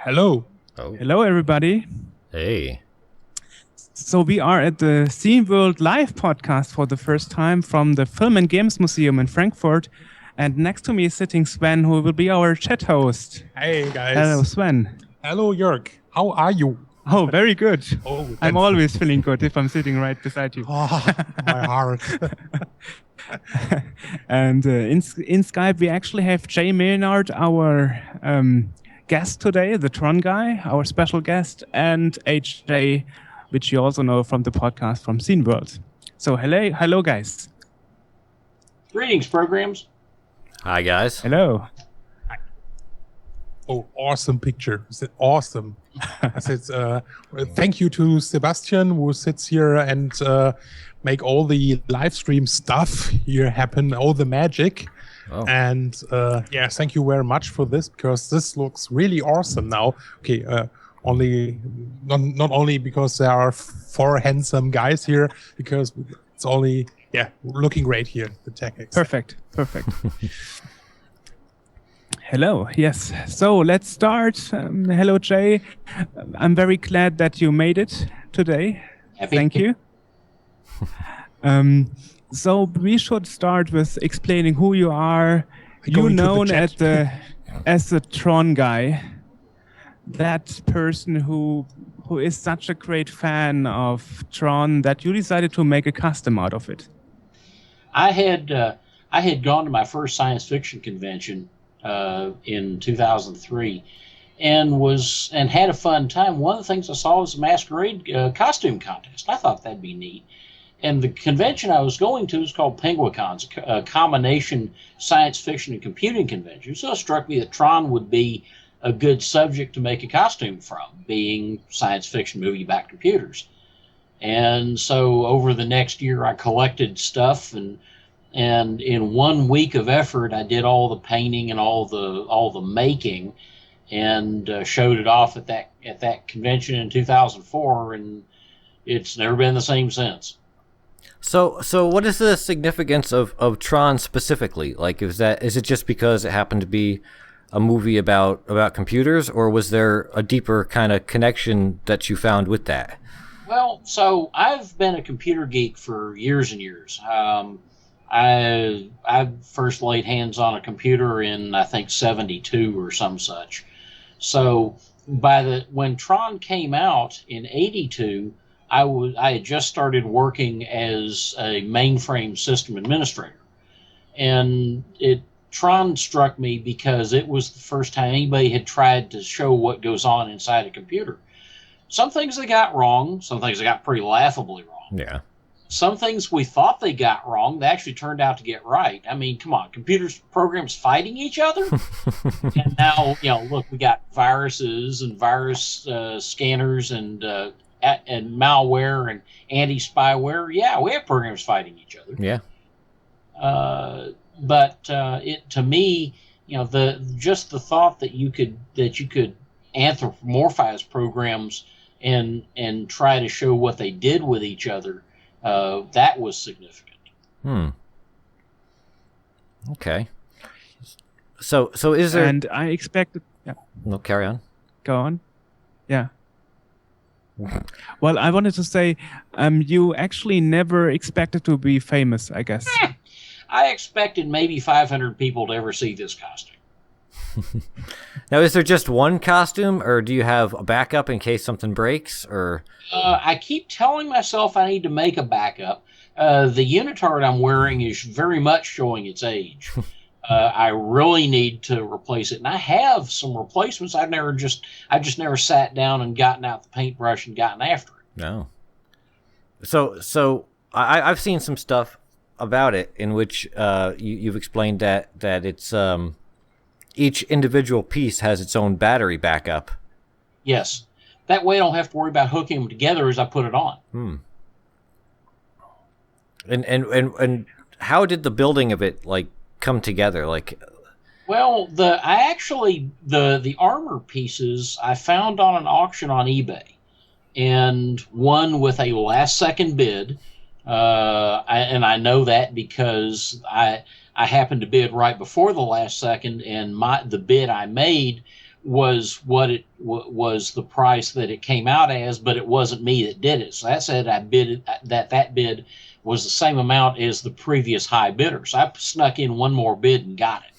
Hello. Oh. Hello, everybody. Hey. So we are at the Scene World Live podcast for the first time from the Film and Games Museum in Frankfurt. And next to me is sitting Sven, who will be our chat host. Hey, guys. Hello, Sven. Hello, Joerg. How are you? Oh, very good. Oh, I'm always feeling good if I'm sitting right beside you. Oh, my heart. And in Skype, we actually have Jay Maynard, our guest today, the Tron Guy, our special guest, and HJ, which you also know from the podcast from Scene World. So hello, guys. Greetings, programs. Hi, guys. Hello. Oh, awesome picture. Is it awesome? I said, thank you to Sebastian, who sits here and make all the live stream stuff here happen, all the magic. Oh. And yeah, thank you very much for this, because this looks really awesome now. Okay, not only because there are four handsome guys here, because it's only, yeah, looking great here, the tech. Perfect. Hello. Yes. So let's start. Hello, Jay. I'm very glad that you made it today. Happy. Thank you. So we should start with explaining who you are. You known as the Tron Guy, that person who is such a great fan of Tron that you decided to make a custom out of it. I had gone to my first science fiction convention in 2003 and had a fun time. One of the things I saw was a masquerade costume contest. I thought that'd be neat. And the convention I was going to was called Penguicons, a combination science fiction and computing convention. So it struck me that Tron would be a good subject to make a costume from, being science fiction movie about computers. And so over the next year, I collected stuff, and in 1 week of effort, I did all the painting and all the making, and showed it off at that convention in 2004, and it's never been the same since. So what is the significance of Tron specifically? Like, is it just because it happened to be a movie about computers, or was there a deeper kind of connection that you found with that? Well, so I've been a computer geek for years and years. I first laid hands on a computer in, I think, 72 or some such. So when Tron came out in 82, I had just started working as a mainframe system administrator. And Tron struck me because it was the first time anybody had tried to show what goes on inside a computer. Some things they got wrong, some things they got pretty laughably wrong. Yeah. Some things we thought they got wrong, they actually turned out to get right. I mean, come on, programs fighting each other? And now, look, we got viruses and virus scanners and malware and anti-spyware. Yeah, we have programs fighting each other. Yeah. But to me, the thought that you could anthropomorphize programs and try to show what they did with each other, that was significant. Okay. So is there? And I expected. Yeah. No, carry on. Go on. Yeah. Well, I wanted to say, you actually never expected to be famous, I guess. I expected maybe 500 people to ever see this costume. Now, is there just one costume, or do you have a backup in case something breaks? Or I keep telling myself I need to make a backup. The unitard I'm wearing is very much showing its age. I really need to replace it, and I have some replacements. I just never sat down and gotten out the paintbrush and gotten after it. No. So I've seen some stuff about it in which you've explained that it's each individual piece has its own battery backup. Yes, that way I don't have to worry about hooking them together as I put it on. And how did the building of it come together? Well, the armor pieces I found on an auction on eBay, and one with a last second bid. I know that because I happened to bid right before the last second, and the bid I made was what it was the price that it came out as, but it wasn't me that did it. So that said, I bid that bid was the same amount as the previous high bidder. So I snuck in one more bid and got it.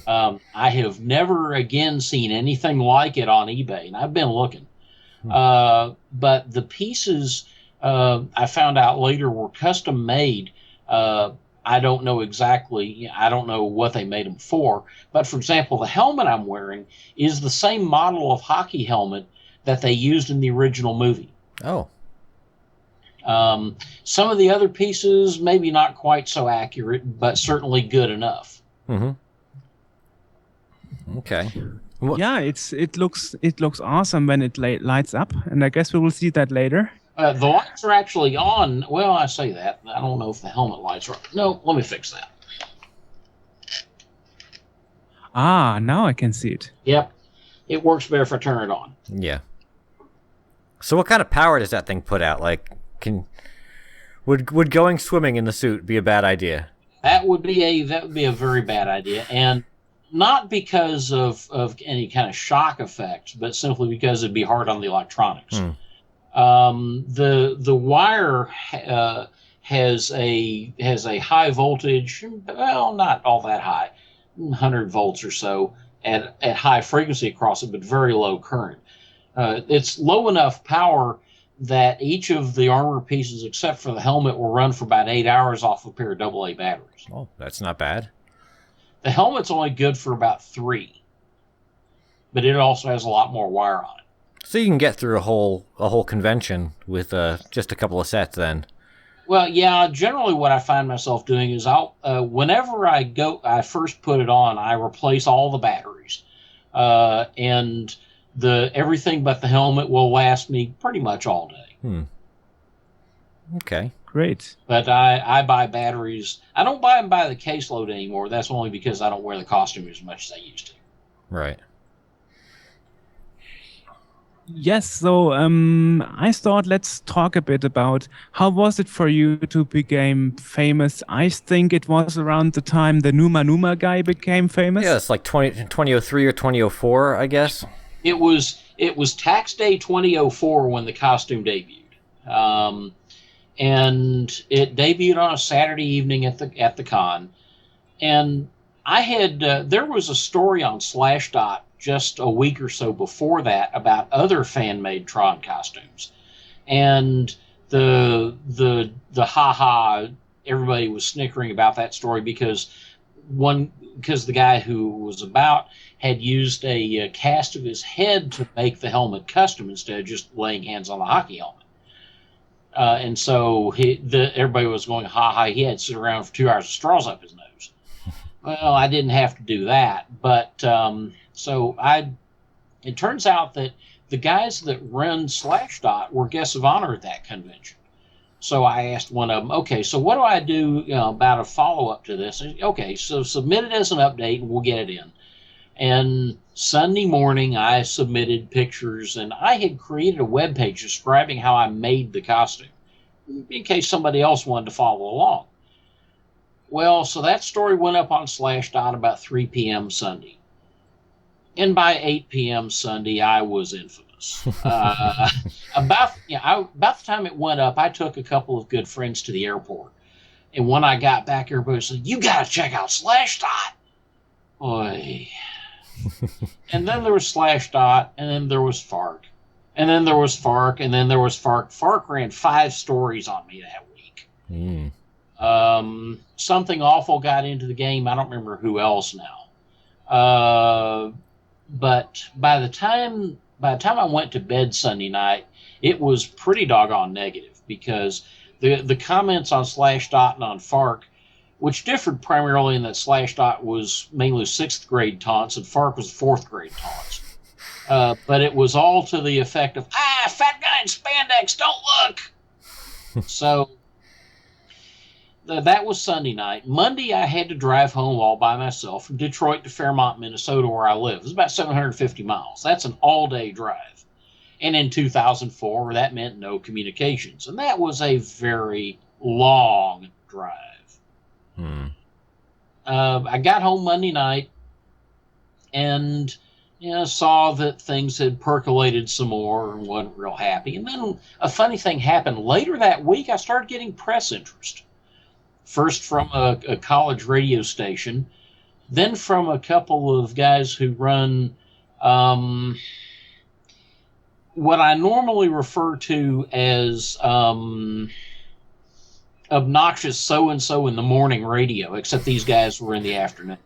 I have never again seen anything like it on eBay, and I've been looking. But the pieces I found out later were custom made. I don't know exactly. I don't know what they made them for. But for example, the helmet I'm wearing is the same model of hockey helmet that they used in the original movie. Oh. Some of the other pieces, maybe not quite so accurate, but certainly good enough. Mm-hmm. Okay. Yeah, it looks awesome when it lights up, and I guess we will see that later. The lights are actually on. Well, I say that. I don't know if the helmet lights are on. No, let me fix that. Ah, now I can see it. Yep. It works better if I turn it on. Yeah. So what kind of power does that thing put out? Like, would going swimming in the suit be a bad idea? That would be a very bad idea, and not because of any kind of shock effects, but simply because it'd be hard on the electronics. The wire has a high voltage, well, not all that high, 100 volts or so at high frequency across it, but very low current. It's low enough power that each of the armor pieces, except for the helmet, will run for about 8 hours off a pair of AA batteries. Oh, that's not bad. The helmet's only good for about 3, but it also has a lot more wire on it. So you can get through a whole convention with just a couple of sets then. Well, yeah. Generally, what I find myself doing is whenever I first put it on, I replace all the batteries, and everything but the helmet will last me pretty much all day. Okay. Great. But I buy batteries. I don't buy them by the caseload anymore. That's only because I don't wear the costume as much as I used to. Right. Yes, so I thought let's talk a bit about how was it for you to become famous. I think it was around the time the Numa Numa guy became famous. Yeah, it's like 2003 or 2004, I guess. It was tax day 2004 when the costume debuted. And it debuted on a Saturday evening at the con. And I had there was a story on Slashdot just a week or so before that about other fan-made Tron costumes, and the everybody was snickering about that story because the guy who was about had used a cast of his head to make the helmet custom instead of just laying hands on the hockey helmet. And so everybody was going, he had to sit around for 2 hours with straws up his nose. Well, I didn't have to do that, but it turns out that the guys that run Slashdot were guests of honor at that convention. So I asked one of them, okay, so what do I do about a follow-up to this? And, okay, so submit it as an update and we'll get it in. And Sunday morning, I submitted pictures, and I had created a webpage describing how I made the costume in case somebody else wanted to follow along. Well, so that story went up on Slashdot about 3 p.m. Sunday. And by 8 p.m. Sunday, I was infamous. About the time it went up, I took a couple of good friends to the airport. And when I got back, everybody said, "You got to check out Slashdot." Oy. And then there was Slashdot, and then there was FARC. And then there was FARC, and then there was FARC. FARC ran 5 stories on me that week. Something awful got into the game. I don't remember who else now. But by the time I went to bed Sunday night, it was pretty doggone negative because the comments on Slashdot and on FARC, which differed primarily in that Slashdot was mainly 6th grade taunts and FARC was 4th grade taunts. But it was all to the effect of, fat guy in spandex, don't look. So that was Sunday night. Monday, I had to drive home all by myself from Detroit to Fairmont, Minnesota, where I live. It was about 750 miles. That's an all-day drive. And in 2004, that meant no communications. And that was a very long drive. I got home Monday night, and saw that things had percolated some more and wasn't real happy. And then a funny thing happened. Later that week, I started getting press interest. First from a college radio station, then from a couple of guys who run what I normally refer to as obnoxious so-and-so in the morning radio, except these guys were in the afternoon.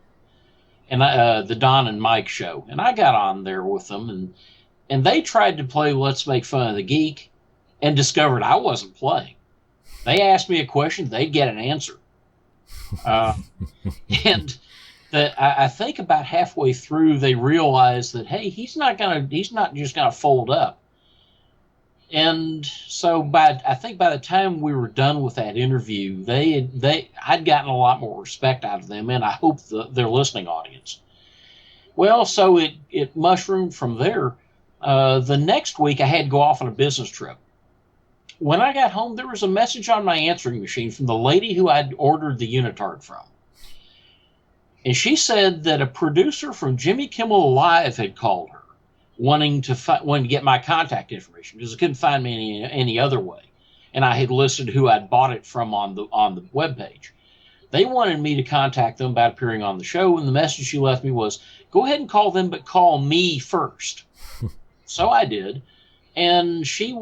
And the Don and Mike show. And I got on there with them, and they tried to play Let's Make Fun of the Geek and discovered I wasn't playing. They asked me a question, they'd get an answer. And I think about halfway through, they realized that, hey, he's not just gonna fold up. And so I think by the time we were done with that interview, I'd gotten a lot more respect out of them, and I hope their listening audience. Well, so it mushroomed from there. The next week, I had to go off on a business trip. When I got home, there was a message on my answering machine from the lady who I'd ordered the unitard from. And she said that a producer from Jimmy Kimmel Live had called her, wanting to get my contact information because they couldn't find me any other way. And I had listed who I'd bought it from on the webpage. They wanted me to contact them about appearing on the show, and the message she left me was, go ahead and call them, but call me first. So I did. And she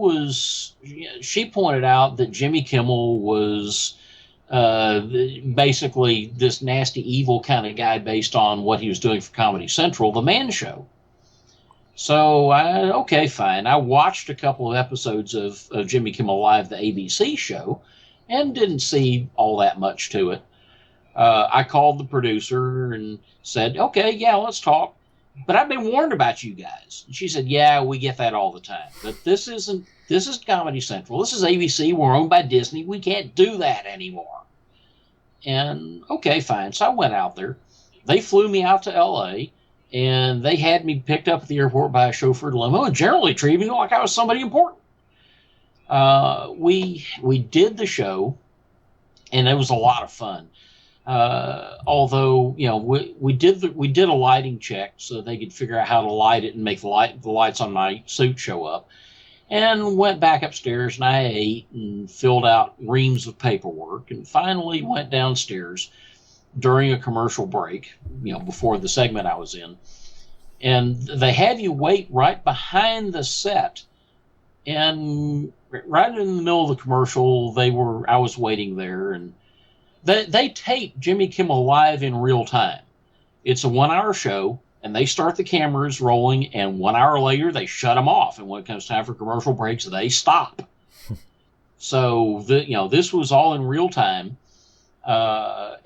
pointed out that Jimmy Kimmel was basically this nasty, evil kind of guy based on what he was doing for Comedy Central, The Man Show. So, okay, fine. I watched a couple of episodes of Jimmy Kimmel Live, the ABC show, and didn't see all that much to it. I called the producer and said, okay, yeah, let's talk. But I've been warned about you guys. And she said, yeah, we get that all the time. But this is Comedy Central. This is ABC. We're owned by Disney. We can't do that anymore. And okay, fine. So I went out there. They flew me out to L.A., and they had me picked up at the airport by a chauffeured limo and generally treated me like I was somebody important. We did the show, and it was a lot of fun. Although, we did a lighting check so they could figure out how to light it and make the lights on my suit show up, and went back upstairs, and I ate and filled out reams of paperwork, and finally went downstairs during a commercial break, before the segment I was in. And they had you wait right behind the set. And right in the middle of the commercial, I was waiting there, and they tape Jimmy Kimmel Live in real time. It's a 1-hour show, and they start the cameras rolling, and 1 hour later, they shut them off. And when it comes time for commercial breaks, they stop. So, this was all in real time.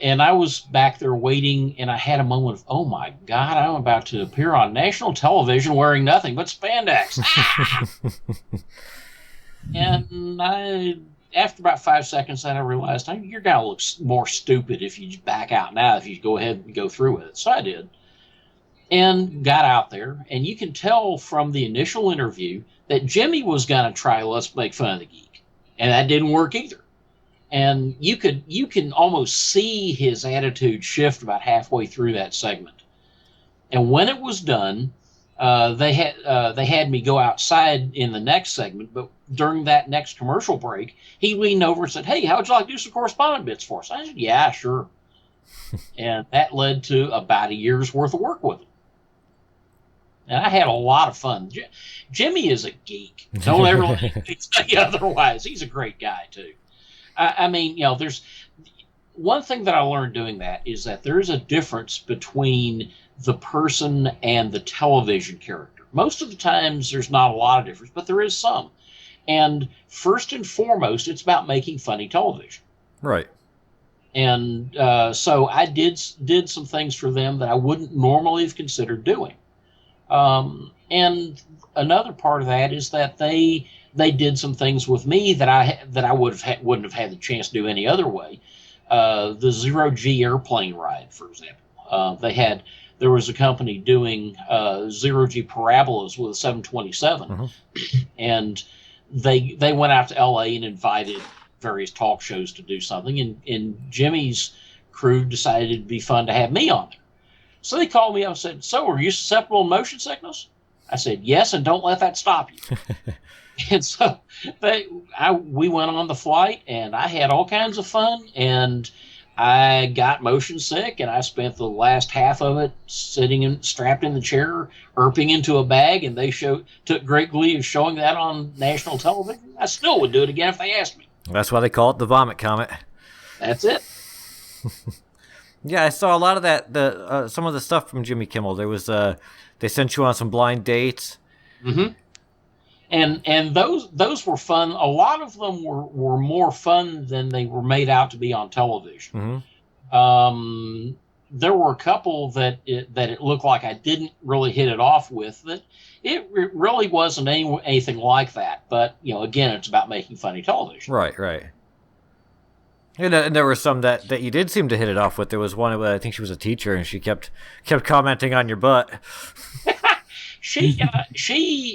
And I was back there waiting, and I had a moment of, oh my God, I'm about to appear on national television wearing nothing but spandex. And after about 5 seconds, I realized you're going to look more stupid if you back out now, if you go ahead and go through with it. So I did. And got out there, and you can tell from the initial interview that Jimmy was going to try Let's Make Fun of the Geek. And that didn't work either. And you can almost see his attitude shift about halfway through that segment. And when it was done, they had me go outside in the next segment. But during that next commercial break, he leaned over and said, "Hey, how would you like to do some correspondent bits for us?" I said, "Yeah, sure." And that led to about a year's worth of work with him. And I had a lot of fun. Jimmy is a geek. Don't ever let me tell you otherwise. He's a great guy too. I mean, there's one thing that I learned doing that is that there's a difference between the person and the television character. Most of the times there's not a lot of difference, but there is some. And first and foremost, it's about making funny television. Right. And so I did some things for them that I wouldn't normally have considered doing. And another part of that is that they did some things with me that I wouldn't have had the chance to do any other way. The zero-G airplane ride, for example. There was a company doing zero-G parabolas with a 727, and they went out to L.A. and invited various talk shows to do something, and Jimmy's crew decided it'd be fun to have me on there. So they called me up and said, "So, are you susceptible to motion sickness?" I said, "Yes, and don't let that stop you." And so we went on the flight, and I had all kinds of fun, and I got motion sick, and I spent the last half of it sitting strapped in the chair, erping into a bag, and they took great glee of showing that on national television. I still would do it again if they asked me. That's why they call it the vomit comet. That's it. Yeah, I saw a lot of that. Some of the stuff from Jimmy Kimmel. There was they sent you on some blind dates. Mm-hmm. And those were fun. A lot of them were more fun than they were made out to be on television. Mm-hmm. There were a couple that it looked like I didn't really hit it off with. That it really wasn't anything like that. But again, it's about making funny television. Right. And there were some that you did seem to hit it off with. There was one, I think she was a teacher, and she kept commenting on your butt. She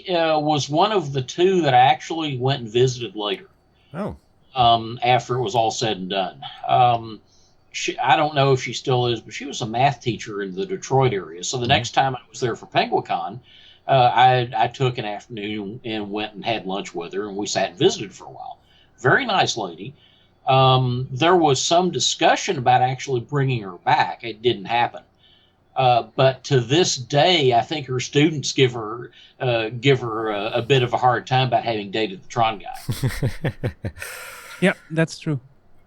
was one of the two that I actually went and visited later. Oh. After it was all said and done. I don't know if she still is, but she was a math teacher in the Detroit area. So the next time I was there for PenguinCon, I took an afternoon and went and had lunch with her, and we sat and visited for a while. Very nice lady. There was some discussion about actually bringing her back. It didn't happen. But to this day, I think her students give her a bit of a hard time about having dated the Tron Guy. Yeah, that's true.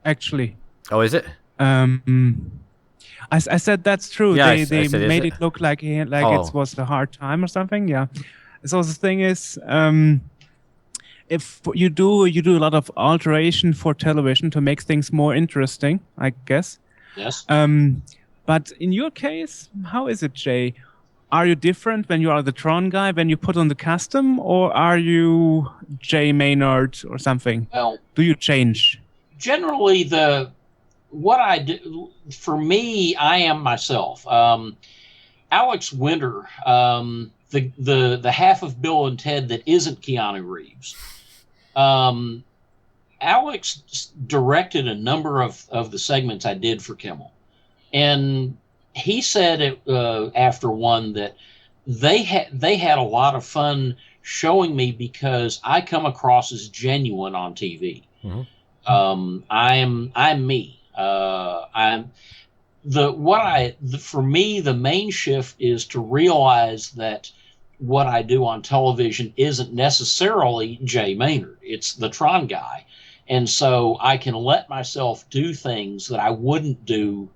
Actually. Oh, is it? I said that's true. Yeah, they said, made it look like it was a hard time or something. Yeah. So the thing is, if you do a lot of alteration for television to make things more interesting, I guess. Yes. But in your case, how is it, Jay? Are you different when you are the Tron Guy, when you put on the custom, or are you Jay Maynard or something? Well, do you change? Generally, what I do, for me, I am myself. Alex Winter, the half of Bill and Ted that isn't Keanu Reeves. Alex directed a number of the segments I did for Kimmel. And he said after one that they had a lot of fun showing me because I come across as genuine on TV. Mm-hmm. I'm me. For me, the main shift is to realize that what I do on television isn't necessarily Jay Maynard. It's the Tron Guy. And so I can let myself do things that I wouldn't do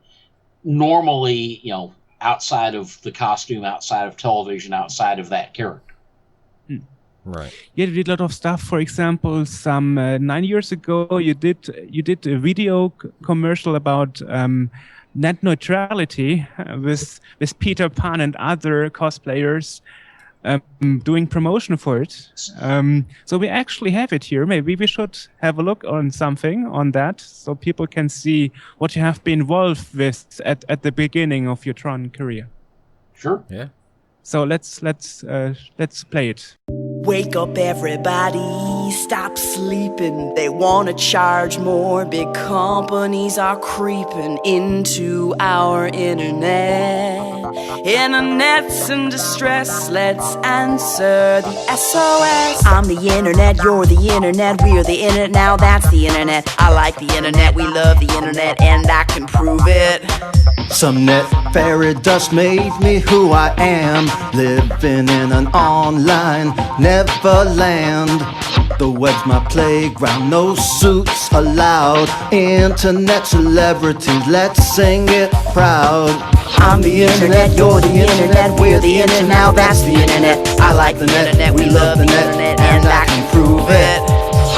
normally, outside of the costume, outside of television, outside of that character. Right. You did a lot of stuff. For example, some 9 years ago, you did a video commercial about net neutrality with Peter Pan and other cosplayers doing promotion for it. So we actually have it here. Maybe we should have a look on something on that so people can see what you have been involved with at the beginning of your Tron career. Sure. Yeah. So let's play it. Wake up everybody, stop sleeping. They want to charge more. Big companies are creeping into our internet. Internet's in distress, let's answer the SOS. I'm the internet, you're the internet, we're the internet, now that's the internet. I like the internet, we love the internet, and I can prove it. Some net fairy dust made me who I am, living in an online Neverland. The web's my playground, no suits allowed. Internet celebrities, let's sing it proud. I'm the internet, you're the internet, we're the internet, now that's the internet. I like the internet, we love the internet, and I can prove it.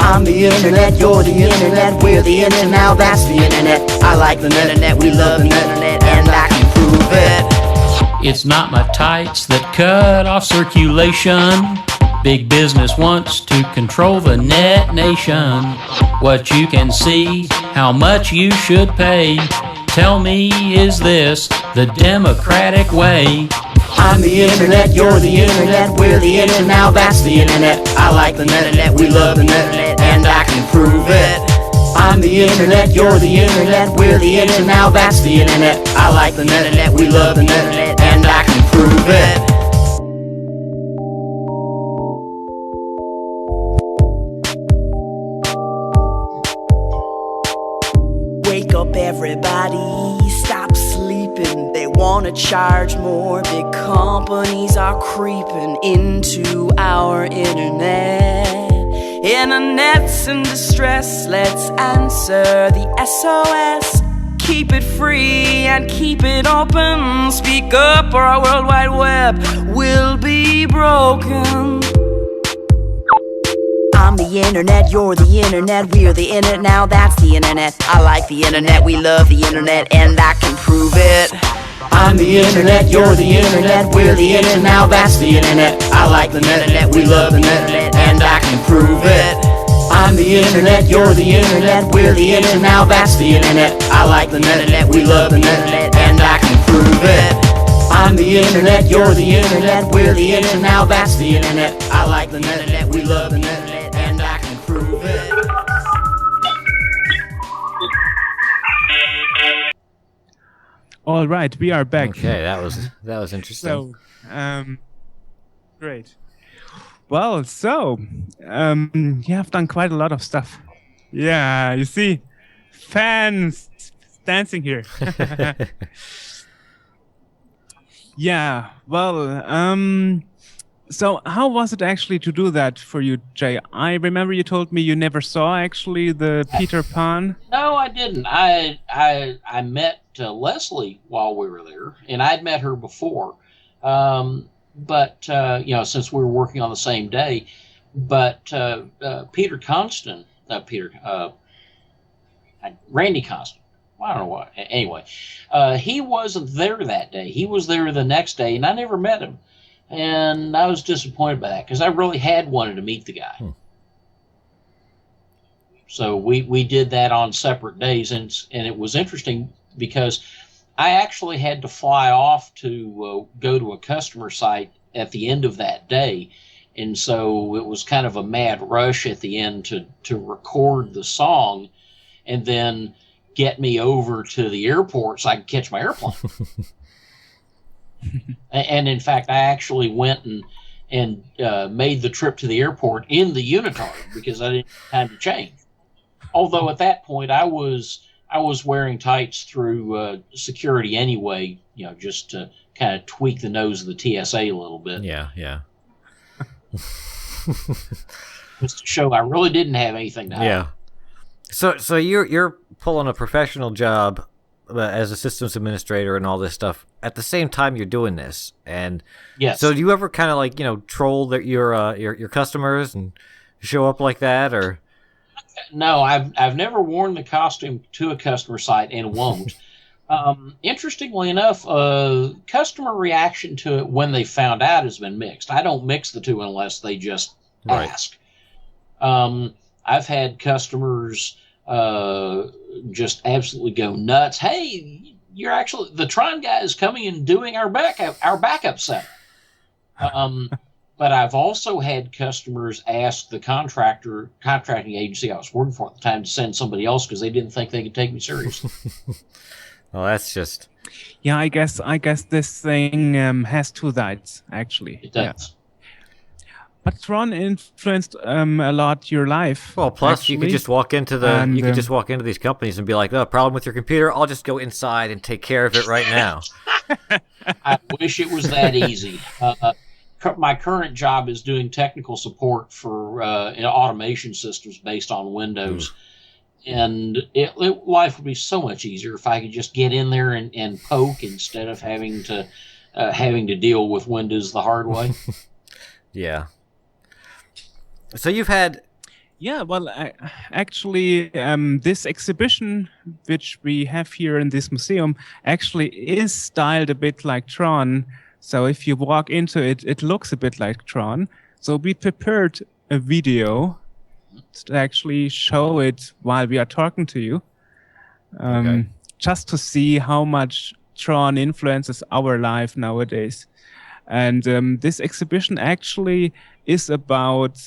I'm the internet, you're the internet, we're the internet, now that's the internet. I like the internet, we love the internet, and I can prove it. It's not my tights that cut off circulation. Big business wants to control the net nation. What you can see, how much you should pay. Tell me, is this the democratic way? I'm the internet, you're the internet, we're the internet, now that's the internet. I like the internet, we love the internet, and I can prove it. I'm the internet, you're the internet, we're the internet, now that's the internet. I like the internet, we love the internet, and I can prove it. Wake up everybody, stop sleeping. They wanna charge more, big companies are creeping into our internet. Internet's in distress, let's answer the SOS. Keep it free and keep it open. Speak up or our World Wide Web will be broken. I'm the internet, you're the internet, we're the internet, now that's the internet. I like the internet, we love the internet, and I can prove it. I'm the internet, you're the internet, we're the internet, now that's the internet. I like the internet, we love the internet, and I can prove it. I'm the internet, you're the internet, we're the internet, now that's the internet. I like the internet, we love the internet, and I can prove it. I'm the internet, you're the internet, we're the internet, now that's the internet. I like the internet, we love the internet, and I can prove it. All right, we are back. Okay, that was interesting. So, great. Well, so you have done quite a lot of stuff. Yeah, you see, fans dancing here. Yeah. Well, so how was it actually to do that for you, Jay? I remember you told me you never saw actually the Peter Pan. No, I didn't. I met Leslie while we were there, and I'd met her before. But since we were working on the same day, but Peter Constant, Randy Constant, I don't know why. Anyway, he wasn't there that day. He was there the next day, and I never met him. And I was disappointed by that because I really had wanted to meet the guy. So we did that on separate days, and it was interesting because I actually had to fly off to go to a customer site at the end of that day. And so it was kind of a mad rush at the end to record the song and then get me over to the airport so I could catch my airplane. And in fact, I actually went and made the trip to the airport in the unitard because I didn't have time to change. Although at that point I was wearing tights through security anyway, just to kind of tweak the nose of the TSA a little bit. Yeah. Just to show I really didn't have anything to hide. Yeah. So you're pulling a professional job as a systems administrator and all this stuff at the same time you're doing this, and yes. So do you ever kind of like troll your customers and show up like that, or? No, I've never worn the costume to a customer site and won't. Interestingly enough, customer reaction to it when they found out has been mixed. I don't mix the two unless they just ask. I've had customers just absolutely go nuts. Hey, you're actually the Tron Guy is coming and doing our backup center. But I've also had customers ask the contracting agency I was working for at the time to send somebody else because they didn't think they could take me seriously. Well, that's just. Yeah, I guess this thing has two sides actually. It does. Yeah. But Tron influenced a lot your life. Well, plus actually. you could just walk into just walk into these companies and be like, "Oh, problem with your computer? I'll just go inside and take care of it right now." I wish it was that easy. My current job is doing technical support for automation systems based on Windows, and life would be so much easier if I could just get in there and poke instead of having to deal with Windows the hard way. Yeah. So you've had. Yeah, well, actually, this exhibition, which we have here in this museum, actually is styled a bit like Tron. So if you walk into it, it looks a bit like Tron. So we prepared a video to actually show it while we are talking to you, just to see how much Tron influences our life nowadays. And this exhibition actually is about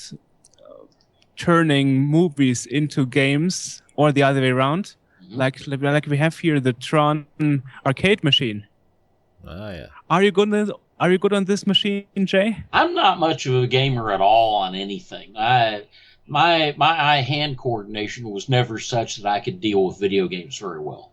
turning movies into games, or the other way around. Like we have here the Tron arcade machine. Oh yeah. Are you good on this machine, Jay? I'm not much of a gamer at all on anything. My eye-hand coordination was never such that I could deal with video games very well.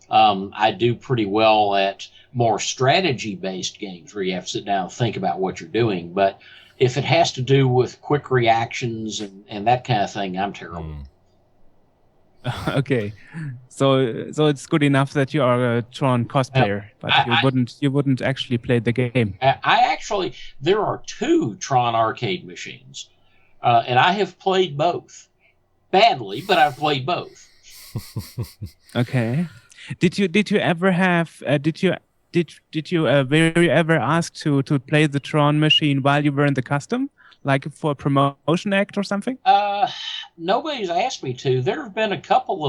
I do pretty well at more strategy-based games where you have to sit down and think about what you're doing. But if it has to do with quick reactions and that kind of thing, I'm terrible. Okay, so it's good enough that you are a Tron cosplayer, but you wouldn't actually play the game. There are 2 Tron arcade machines, and I have played both. Badly, but I've played both. Okay. Did you ever have were you ever asked to play the Tron machine while you were in the custom, like for a promotion act or something? Nobody's asked me to. There have been a couple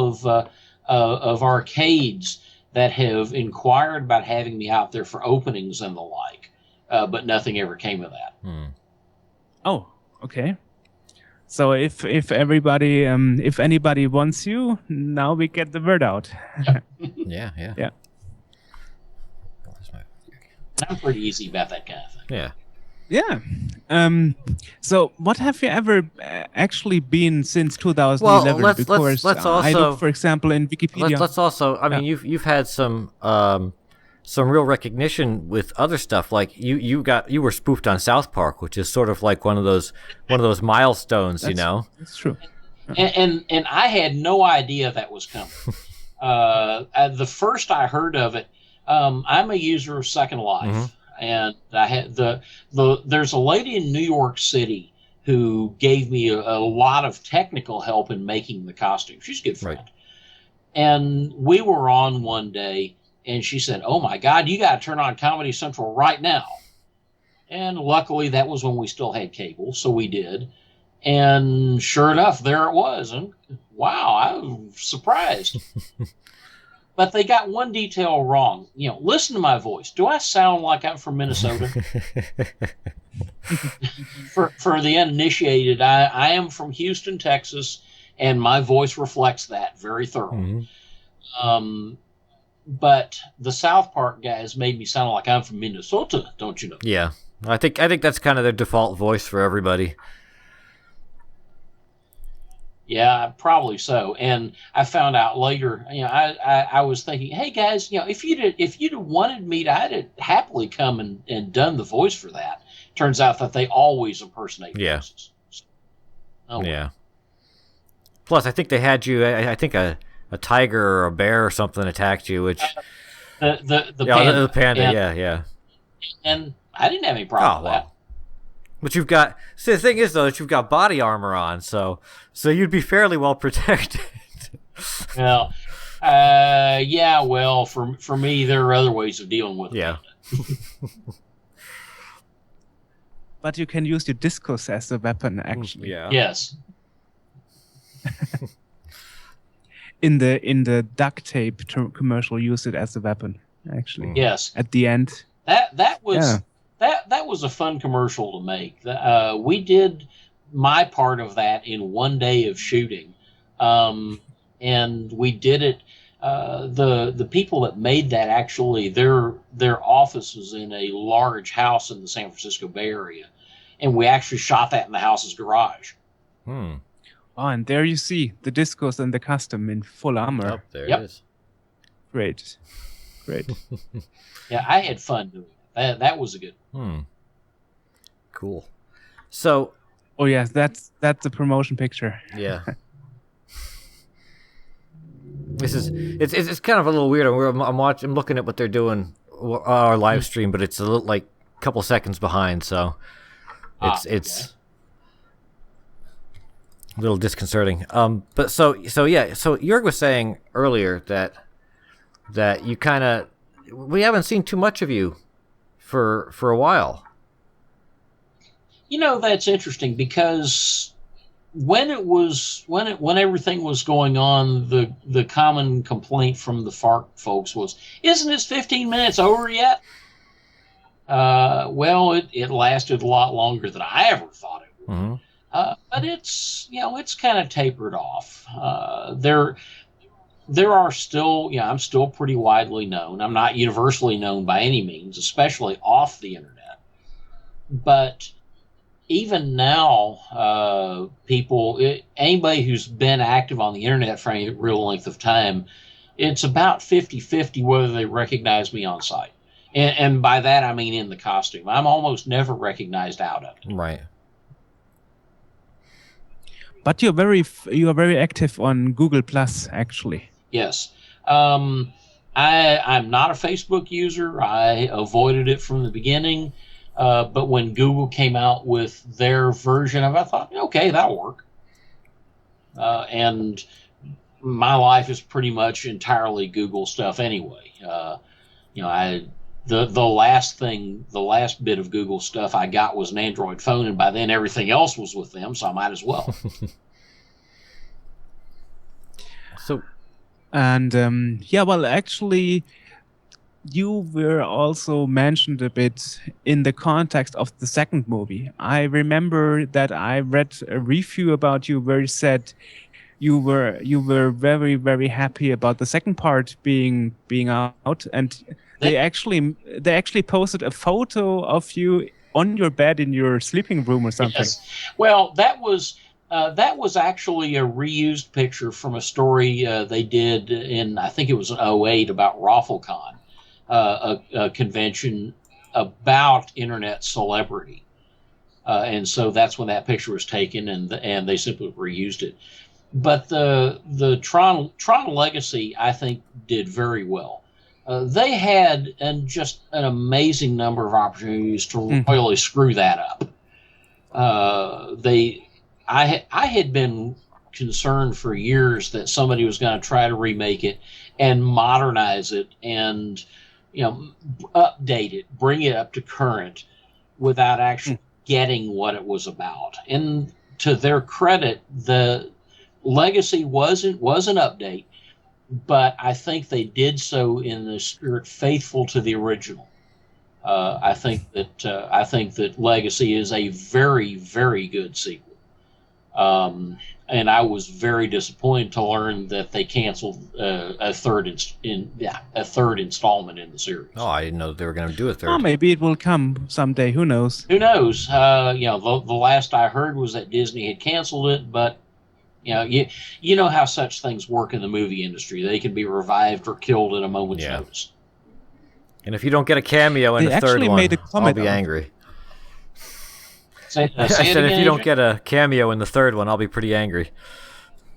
of arcades that have inquired about having me out there for openings and the like, but nothing ever came of that. Oh, okay. So if everybody if anybody wants you, now we get the word out. Yeah. I'm pretty easy about that kind of thing. Yeah. Yeah. So what have you ever actually been since 2011? Well, because let's also, I look, for example, in Wikipedia. Let's also. I mean, you've had some real recognition with other stuff. Like you were spoofed on South Park, which is sort of like one of those milestones. That's true. And I had no idea that was coming. The first I heard of it, I'm a user of Second Life. And I had there's a lady in New York City who gave me a lot of technical help in making the costume. She's a good friend. Right. And we were on one day, and she said, "Oh my God, you got to turn on Comedy Central right now." And luckily, that was when we still had cable, so we did. And sure enough, there it was. And wow, I was surprised. But they got one detail wrong. Listen to my voice. Do I sound like I'm from Minnesota? For the uninitiated, I am from Houston, Texas, and my voice reflects that very thoroughly. But the South Park guys made me sound like I'm from Minnesota, don't you know? Yeah, I think that's kind of their default voice for everybody. Yeah, probably so. And I found out later, I was thinking, hey guys, if you'd have wanted me I'd have happily come and done the voice for that. Turns out that they always impersonate voices. Oh, yeah. Plus, I think they had you. I think a tiger or a bear or something attacked you, which the panda. Yeah. And I didn't have any problem with that. But you've got. See, the thing is though that you've got body armor on, so you'd be fairly well protected. Well, yeah. Well, for me, there are other ways of dealing with it. Yeah. But you can use your discus as a weapon, actually. Yeah. Yes. In the duct tape commercial, use it as a weapon. Actually. Yes. At the end. That was. Yeah. That was a fun commercial to make. We did my part of that in one day of shooting, and we did it. The people that made that actually their office was in a large house in the San Francisco Bay Area, and we actually shot that in the house's garage. Oh, and there you see the discos and the custom in full armor. Oh, there it is. Great. Yeah, I had fun doing it. That was a good one. Cool. So, oh yes, that's the promotion picture. Yeah. It's kind of a little weird. I'm looking at what they're doing our live stream, but it's a little like a couple seconds behind, so it's a little disconcerting. But so Joerg was saying earlier that you kind of we haven't seen too much of you for a while. That's interesting because when everything was going on, the common complaint from the FARC folks was, "Isn't this 15 minutes over yet?" Well, it lasted a lot longer than I ever thought it would. Mm-hmm. But it's kind of tapered off. there are still, I'm still pretty widely known. I'm not universally known by any means, especially off the internet. But even now, anybody who's been active on the internet for any real length of time, it's about 50-50 whether they recognize me on site. And by that, I mean in the costume. I'm almost never recognized out of it. Right. But you are very active on Google Plus, actually. Yes. I'm not a Facebook user. I avoided it from the beginning. But when Google came out with their version of it, I thought, okay, that'll work. And my life is pretty much entirely Google stuff anyway. The last bit of Google stuff I got was an Android phone, and by then everything else was with them, so I might as well. Actually, you were also mentioned a bit in the context of the second movie. I remember that I read a review about you where you said you were very, very happy about the second part being out, and they actually posted a photo of you on your bed in your sleeping room or something. Yes. Well, that was actually a reused picture from a story they did in, I think it was in 2008, about RaffleCon, a convention about internet celebrity. And so that's when that picture was taken, and they simply reused it. But the Tron Legacy, I think, did very well. They had just an amazing number of opportunities to royally screw that up. I had been concerned for years that somebody was going to try to remake it and modernize it and update it, bring it up to current without actually getting what it was about. And to their credit, the Legacy was an update, but I think they did so in the spirit faithful to the original. I think that Legacy is a very, very good sequel. And I was very disappointed to learn that they canceled a third installment in the series. Oh, I didn't know they were going to do a third. Oh, maybe it will come someday. Who knows? Who knows? The last I heard was that Disney had canceled it, but you know how such things work in the movie industry. They can be revived or killed at a moment's notice. And if you don't get a cameo in the third one, I'll be angry. I said if you don't get a cameo in the third one, I'll be pretty angry.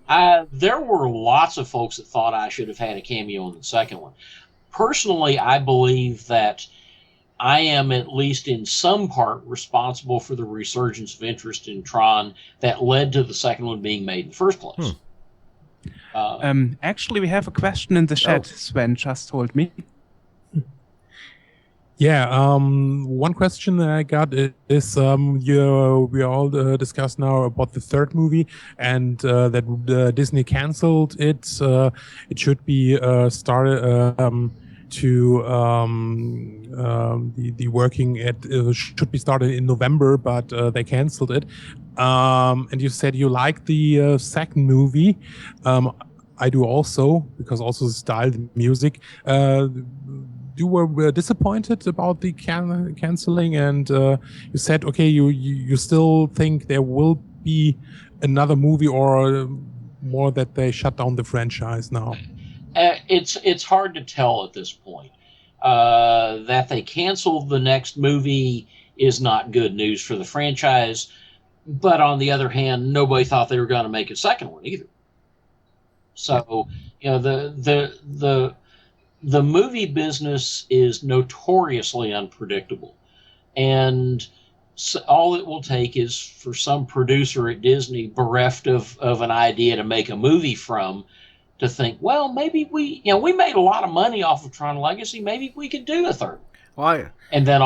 There were lots of folks that thought I should have had a cameo in the second one. Personally, I believe that I am at least in some part responsible for the resurgence of interest in Tron that led to the second one being made in the first place. Actually, we have a question in the chat. Sven just told me. Yeah, one question that I got is we all discussed now about the third movie and that Disney canceled it. It should be started the working should be started in November, but they canceled it. And you said you liked the second movie. I do also, because also the style, the music. You were disappointed about the canceling, and you said, okay, you still think there will be another movie, or more that they shut down the franchise now? It's hard to tell at this point. That they canceled the next movie is not good news for the franchise, but on the other hand, nobody thought they were going to make a second one either. So, the movie business is notoriously unpredictable, and so all it will take is for some producer at Disney, bereft of an idea to make a movie from, to think, well, maybe we made a lot of money off of Tron Legacy, maybe we could do a third. And then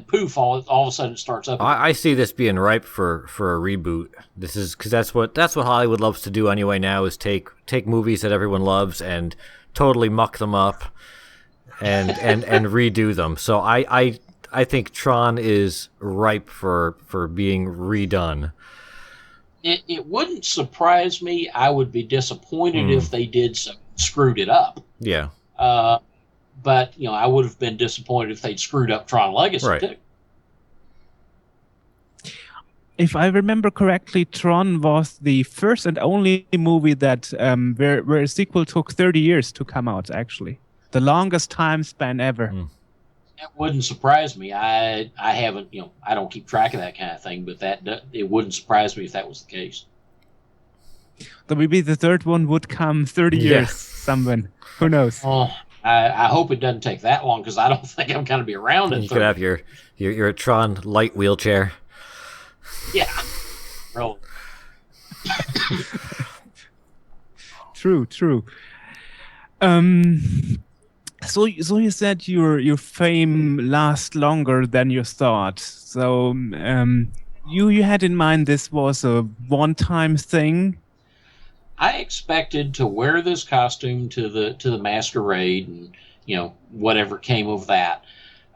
poof, all of a sudden it starts up. I see this being ripe for a reboot. This is because that's what Hollywood loves to do anyway. Now is take movies that everyone loves and totally muck them up and redo them. So I think Tron is ripe for being redone. It wouldn't surprise me. I would be disappointed if they did so screwed it up. Yeah. But I would have been disappointed if they'd screwed up Tron Legacy too. If I remember correctly, Tron was the first and only movie that where a sequel took 30 years to come out. Actually, the longest time span ever. It wouldn't surprise me. I haven't, I don't keep track of that kind of thing, but it wouldn't surprise me if that was the case. So maybe the third one would come 30 years. Someone, who knows? Oh, I hope it doesn't take that long, because I don't think I'm going to be around. You could have your Tron light wheelchair. Yeah. Really. True. So you said your fame lasts longer than you thought. So you had in mind this was a one-time thing. I expected to wear this costume to the masquerade, and whatever came of that.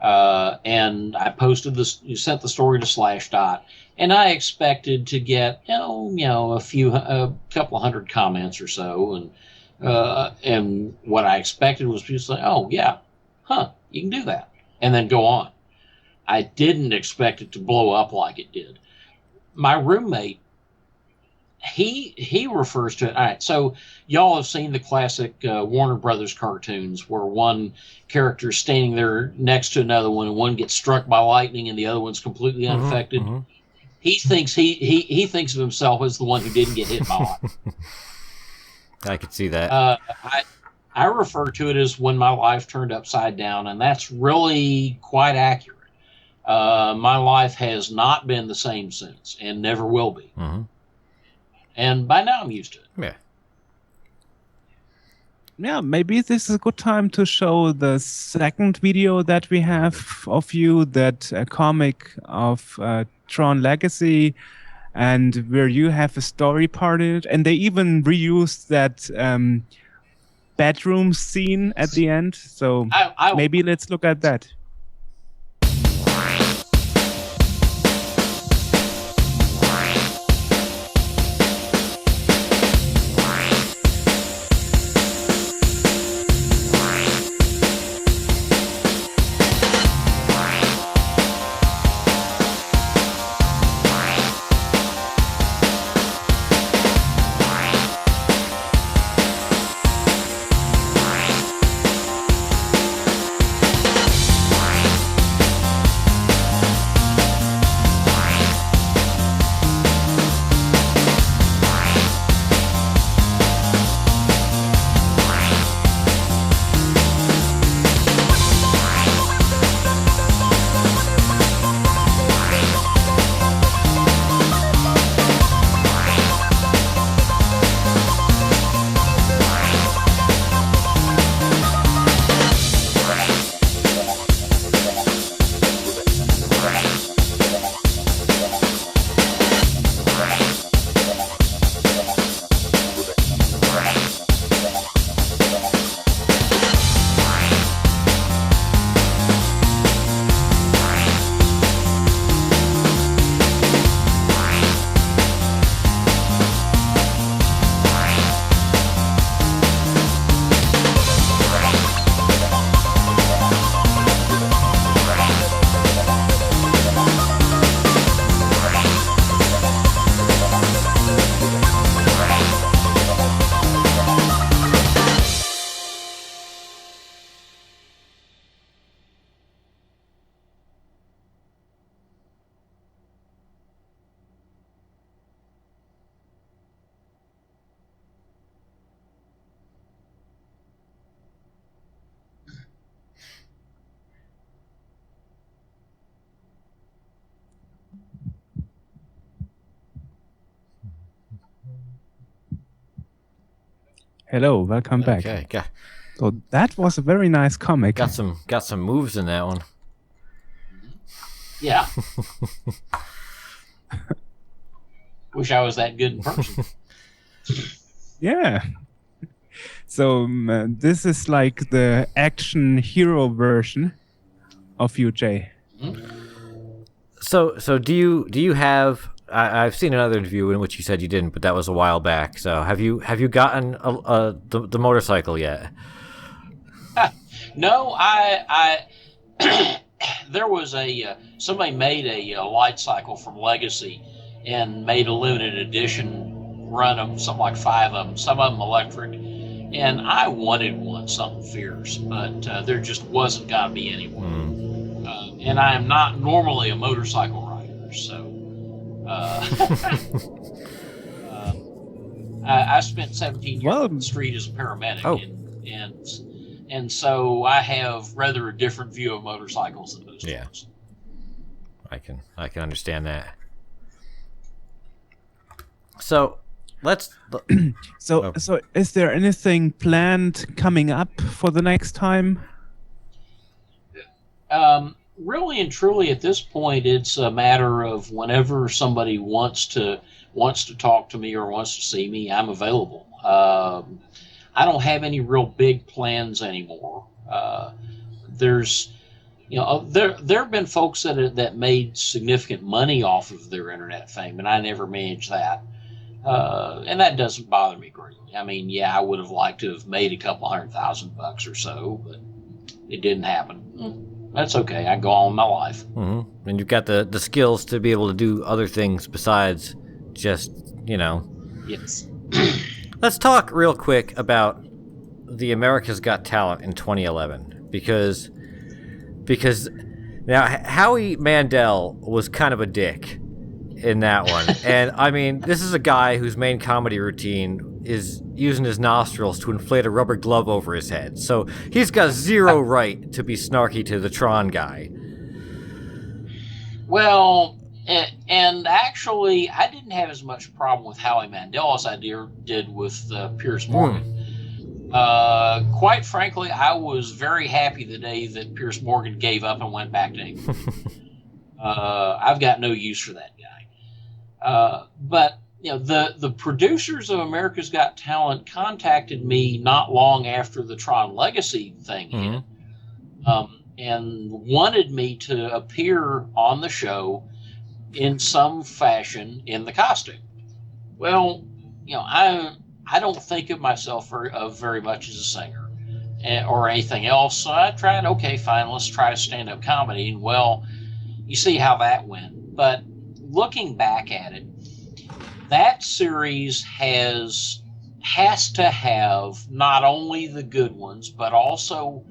And I posted this. You sent the story to Slashdot, and I expected to get a couple of hundred comments or so, and what I expected was people saying, "Oh yeah, you can do that," and then go on. I didn't expect it to blow up like it did. My roommate, he refers to it. All right, so y'all have seen the classic Warner Brothers cartoons where one character is standing there next to another one, and one gets struck by lightning, and the other one's completely unaffected. He thinks he thinks of himself as the one who didn't get hit by lightning. I could see that. I refer to it as when my life turned upside down, and that's really quite accurate. My life has not been the same since, and never will be. And by now I'm used to it. Yeah, maybe this is a good time to show the second video that we have of you, that comic of Tron Legacy, and where you have a story part in it. And they even reused that bedroom scene at the end. So maybe let's look at that. Hello, welcome back. Okay. So that was a very nice comic. Got some moves in that one. Yeah. Wish I was that good in person. Yeah. So this is like the action hero version of you, Jay. So do you have I've seen another interview in which you said you didn't, but that was a while back. So have you gotten the motorcycle yet? No, I there was somebody made a light cycle from Legacy and made a limited edition run of something like 5 of them, some of them electric, and I wanted one, something fierce, but there just wasn't going to be anyone. And I am not normally a motorcycle rider, so I spent 17 years on the street as a paramedic, and so I have rather a different view of motorcycles than most folks. I can understand that. So let's. So is there anything planned coming up for the next time? Really and truly, at this point, it's a matter of whenever somebody wants to talk to me or wants to see me, I'm available. I don't have any real big plans anymore. There's, there have been folks that made significant money off of their internet fame, and I never managed that. And that doesn't bother me greatly. I mean, I would have liked to have made a couple $100,000 or so, but it didn't happen. That's okay. I go on with my life. Mm-hmm. And you've got the skills to be able to do other things besides just, Yes. Let's talk real quick about the America's Got Talent in 2011, because now Howie Mandel was kind of a dick in that one. And I mean, this is a guy whose main comedy routine is using his nostrils to inflate a rubber glove over his head. So he's got zero right to be snarky to the Tron Guy. Well, and actually, I didn't have as much problem with Howie Mandel as I did with Piers Morgan. Quite frankly, I was very happy the day that Piers Morgan gave up and went back to England. I've got no use for that guy. But the producers of America's Got Talent contacted me not long after the Tron Legacy thing hit, and wanted me to appear on the show in some fashion in the costume. Well, I don't think of myself very much as a singer or anything else. So I tried, okay, fine, let's try a stand-up comedy. And well, you see how that went. But looking back at it, that series has to have not only the good ones, but also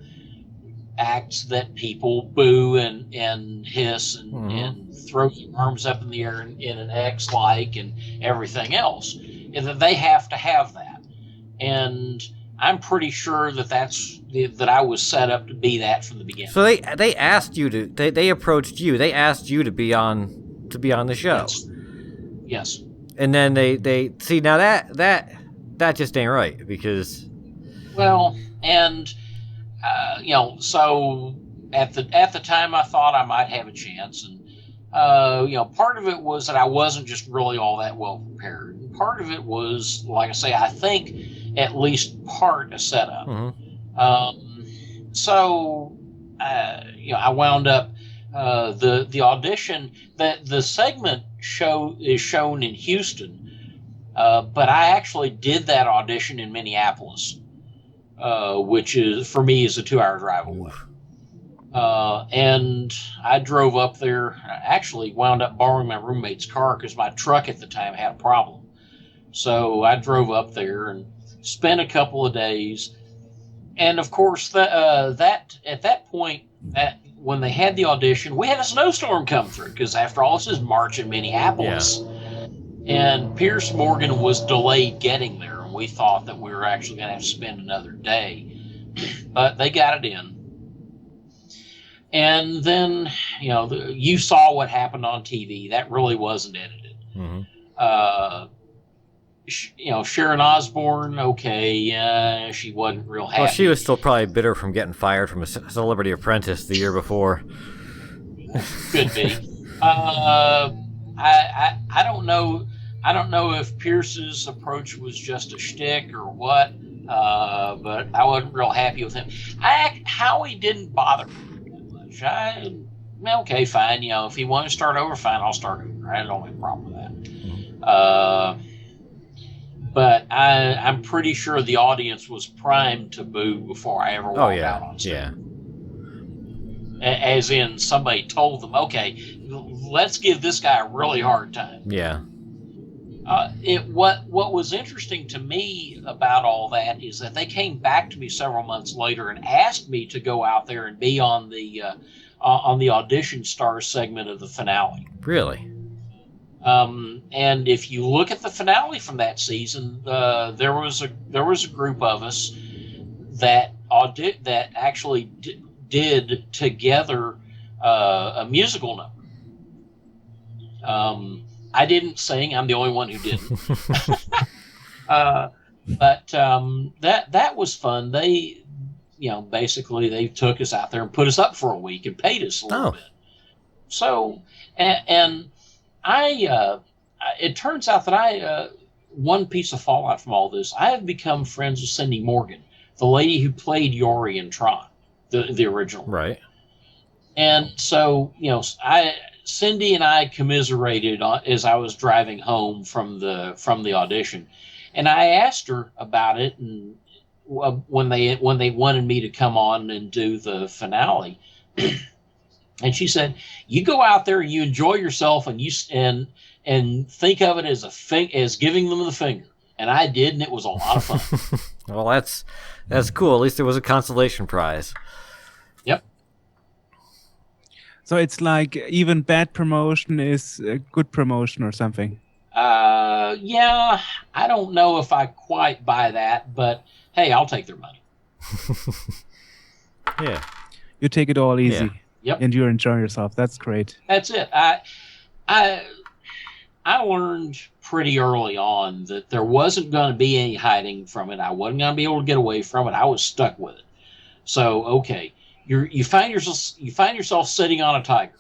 acts that people boo and hiss and throw your arms up in the air in an X-like and everything else. And that they have to have that. And I'm pretty sure that I was set up to be that from the beginning. So they asked you to they approached you. They asked you to be on the show. Yes. And then they see, now that just ain't right, because so at the time I thought I might have a chance, and part of it was that I wasn't just really all that well prepared. And part of it was, like I say, I think at least part a setup. So I wound up the audition, that the segment is shown in Houston, but I actually did that audition in Minneapolis, which is, for me, is a 2-hour drive away. And I drove up there. I actually wound up borrowing my roommate's car because my truck at the time had a problem. So I drove up there and spent a couple of days. And of course, that at that point, when they had the audition, we had a snowstorm come through, because after all, this is March in Minneapolis. Yeah. And Piers Morgan was delayed getting there, and we thought that we were actually going to have to spend another day. But they got it in. And then, you saw what happened on TV. That really wasn't edited. Sharon Osbourne, okay, she wasn't real happy. Well, she was still probably bitter from getting fired from a Celebrity Apprentice the year before. Could be. I don't know. I don't know if Pierce's approach was just a shtick or what, but I wasn't real happy with him. Howie didn't bother me that much. Okay, fine. If he wanted to start over, fine, I'll start over. I don't have a problem with that. But I'm pretty sure the audience was primed to boo before I ever walked out on stage. Yeah. As in, somebody told them, okay, let's give this guy a really hard time. Yeah. What was interesting to me about all that is that they came back to me several months later and asked me to go out there and be on the audition stars segment of the finale. Really? And if you look at the finale from that season, there was a group of us that actually did together a musical number. I didn't sing. I'm the only one who didn't. But that was fun. They, basically they took us out there and put us up for a week and paid us a little bit. So, and I, it turns out that one piece of fallout from all this, I have become friends with Cindy Morgan, the lady who played Yori in Tron, the original. Right. And so, Cindy and I commiserated as I was driving home from the audition, and I asked her about it. And when they wanted me to come on and do the finale, and she said, "You go out there and you enjoy yourself, and and think of it as giving them the finger." And I did, and it was a lot of fun. Well, that's cool. At least there was a consolation prize. Yep. So it's like even bad promotion is a good promotion or something. Yeah, I don't know if I quite buy that, but hey, I'll take their money. Yeah. You take it all easy. Yeah. Yep. And you enjoy yourself. That's great. That's it. I learned pretty early on that there wasn't going to be any hiding from it. I wasn't going to be able to get away from it. I was stuck with it. So, okay. You find yourself sitting on a tiger.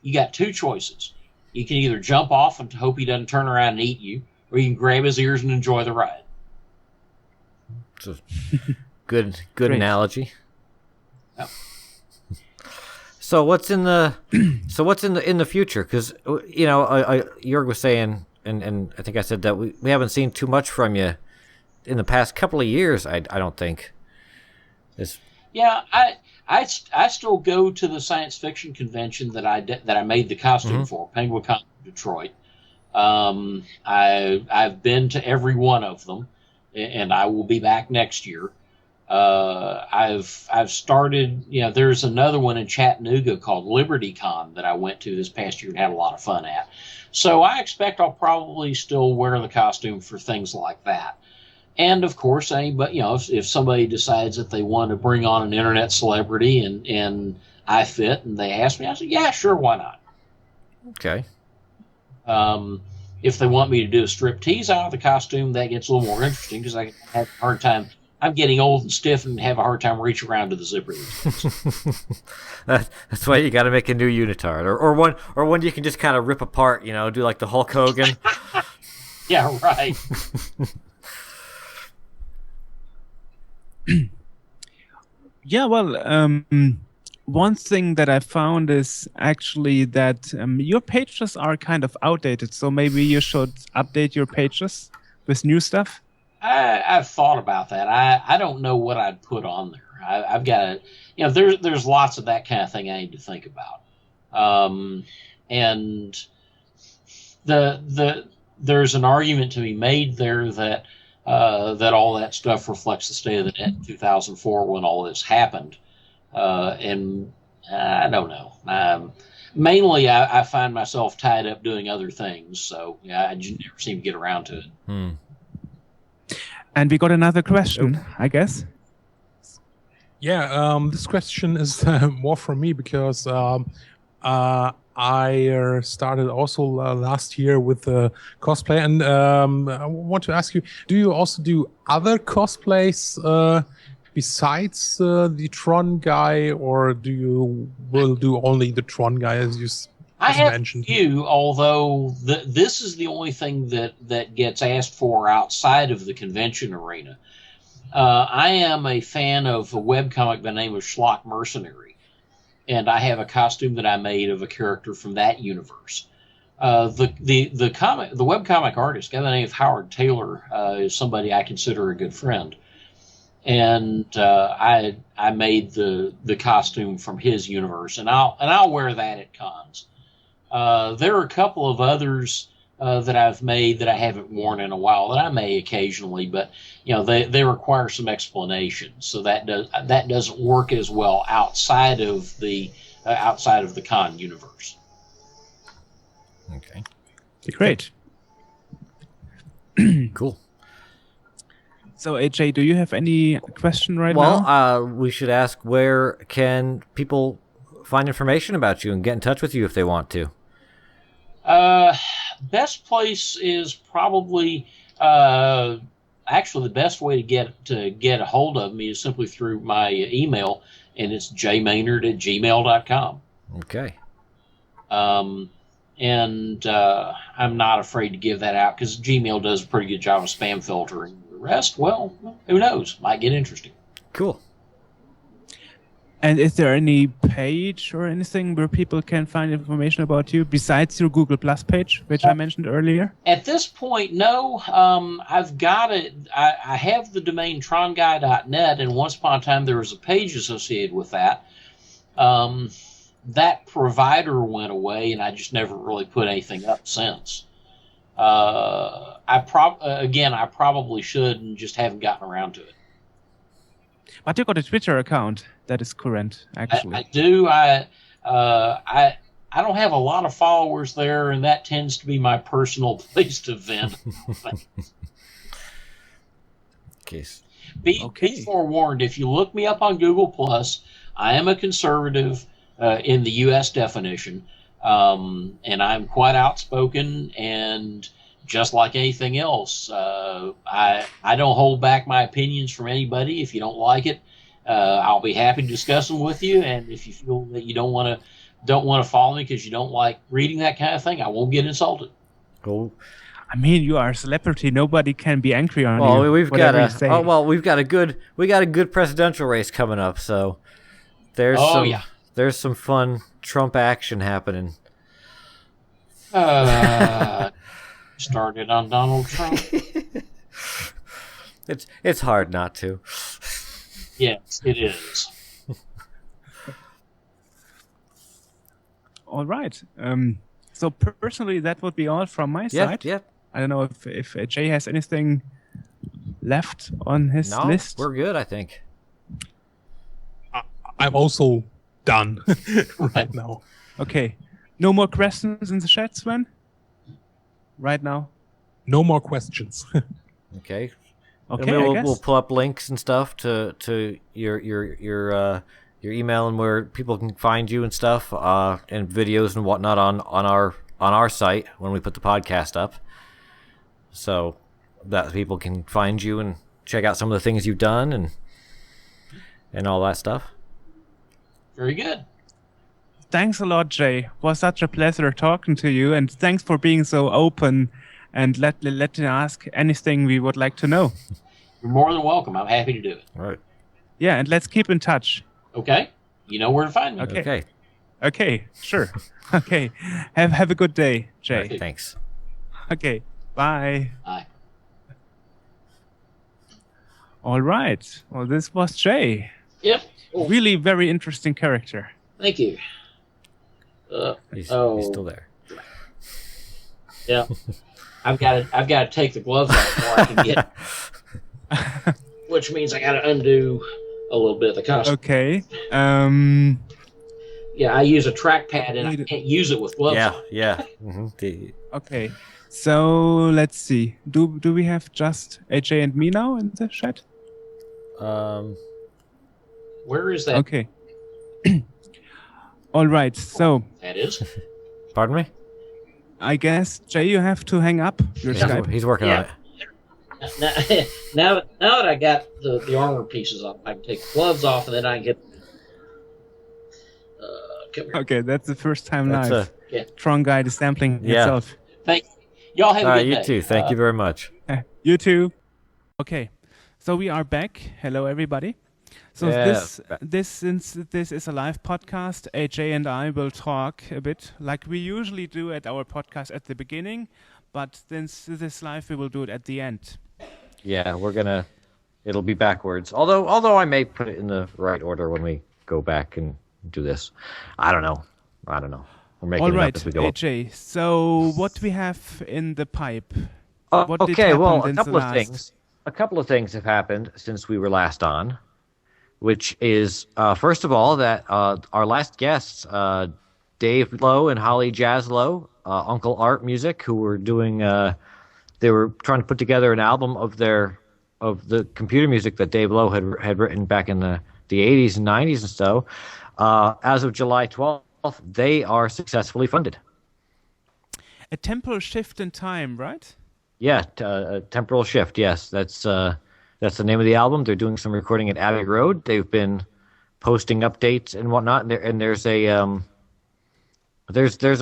You got two choices. You can either jump off and hope he doesn't turn around and eat you, or you can grab his ears and enjoy the ride. It's a good analogy. Yep. So what's in the future? Because Joerg was saying, and I think I said that we haven't seen too much from you in the past couple of years. I don't think. Yeah, I still go to the science fiction convention that I made the costume for, Penguin Con Detroit. I've been to every one of them, and I will be back next year. I've started. There's another one in Chattanooga called Liberty Con that I went to this past year and had a lot of fun at. So I expect I'll probably still wear the costume for things like that. And of course, if somebody decides that they want to bring on an internet celebrity and I fit and they ask me, I say, yeah, sure, why not? Okay. If they want me to do a strip tease out of the costume, that gets a little more interesting because I have a hard time. I'm getting old and stiff and have a hard time reaching around to the zipper. That's why you got to make a new unitard, or one you can just kind of rip apart. Do like the Hulk Hogan. Yeah, right. Yeah, well, one thing that I found is actually that your pages are kind of outdated, so maybe you should update your pages with new stuff. I've thought about that. I don't know what I'd put on there. I've got to, there's lots of that kind of thing I need to think about. And there's an argument to be made there that all that stuff reflects the state of the net in 2004 when all this happened. And I don't know. Mainly, I find myself tied up doing other things, so I just never seem to get around to it. And we got another question, I guess. Yeah, this question is more for me because I started also last year with cosplay, and I want to ask you: do you also do other cosplays besides the Tron Guy, or will do only the Tron Guy as you I have mentioned? A few, although this is the only thing that gets asked for outside of the convention arena. I am a fan of a webcomic by the name of Schlock Mercenary, and I have a costume that I made of a character from that universe. The webcomic artist, guy by the name of Howard Taylor, is somebody I consider a good friend, and I made the costume from his universe, and I'll wear that at cons. There are a couple of others that I've made that I haven't worn in a while that I may occasionally, but they require some explanation, so that doesn't work as well outside of the con universe. Okay. Great. Cool. So, AJ, do you have any question right now? Well, we should ask, where can people find information about you and get in touch with you if they want to? Best place is probably actually the best way to get a hold of me is simply through my email, and it's jaymaynard@gmail.com. Okay. And I'm not afraid to give that out because Gmail does a pretty good job of spam filtering. The rest, well, who knows? Might get interesting. Cool. And is there any page or anything where people can find information about you besides your Google Plus page, which I mentioned earlier? At this point, no. I've got it. I have the domain tronguy.net, and once upon a time there was a page associated with that. That provider went away, and I just never really put anything up since. I probably should, and just haven't gotten around to it. But you got a Twitter account that is current, actually. I do. I don't have a lot of followers there, and that tends to be my personal place to vent. Be forewarned. If you look me up on Google Plus, I am a conservative in the U.S. definition, and I'm quite outspoken. And just like anything else, I don't hold back my opinions from anybody. If you don't like it, I'll be happy to discuss them with you. And if you feel that you don't want to follow me because you don't like reading that kind of thing, I won't get insulted. Cool. I mean, you are a celebrity. Nobody can be angry on you. Well, we've got a good presidential race coming up. So there's some fun Trump action happening. Started on Donald Trump. It's hard not to. Yes, it is. All right. So personally, that would be all from my side. Yep. I don't know if Jay has anything left on his list. We're good, I think. I'm also done right now. Okay. No more questions in the chat, Sven? Right now? No more questions. Okay. Okay, we'll pull up links and stuff to your email and where people can find you and stuff, and videos and whatnot on our site when we put the podcast up, so that people can find you and check out some of the things you've done and all that stuff. Very good. Thanks a lot, Jay. It was such a pleasure talking to you, and thanks for being so open and let me ask anything we would like to know. You're more than welcome. I'm happy to do it. All right. Yeah, and let's keep in touch. Okay. You know where to find me. Okay. Sure. Okay. Have a good day, Jay. Right, thanks. Okay. Bye. Bye. All right. Well, this was Jay. Yep. Cool. Really very interesting character. Thank you. He's still there. Yeah. I've got to take the gloves off before I can get which means I got to undo a little bit of the costume. Okay. Yeah, I use a trackpad and I can't use it with gloves on. Yeah. Mm-hmm. Okay. So let's see. Do we have just AJ and me now in the chat? Where is that? Okay. All right. So that is. Pardon me? I guess, Jay, you have to hang up your Skype. He's working on it. Now that I got the armor pieces off, I can take the gloves off, and then I can get. Come here. Okay, that's the first time live. Yeah. Tron Guy is sampling itself. Thank you. Y'all have a good day. You too. Thank you very much. You too. Okay, so we are back. Hello, everybody. So Yeah. since this is a live podcast, AJ and I will talk a bit like we usually do at our podcast at the beginning, but since this is live, we will do it at the end. Yeah, it'll be backwards. Although I may put it in the right order when we go back and do this. I don't know. We're making All it right, up as we go. AJ. So what we have in the pipe? What did Okay, well, happen a since couple the of last- things. A couple of things have happened since we were last on, which is first of all that our last guests, Dave Lowe and Holly Jaslow, Uncle Art Music, who were doing, they were trying to put together an album of the computer music that Dave Lowe had written back in the 80s and 90s and so. As of July 12th, they are successfully funded. A temporal shift in time, right? Yeah, a temporal shift. Yes, that's the name of the album. They're doing some recording at Abbey Road. They've been posting updates and whatnot. And there's a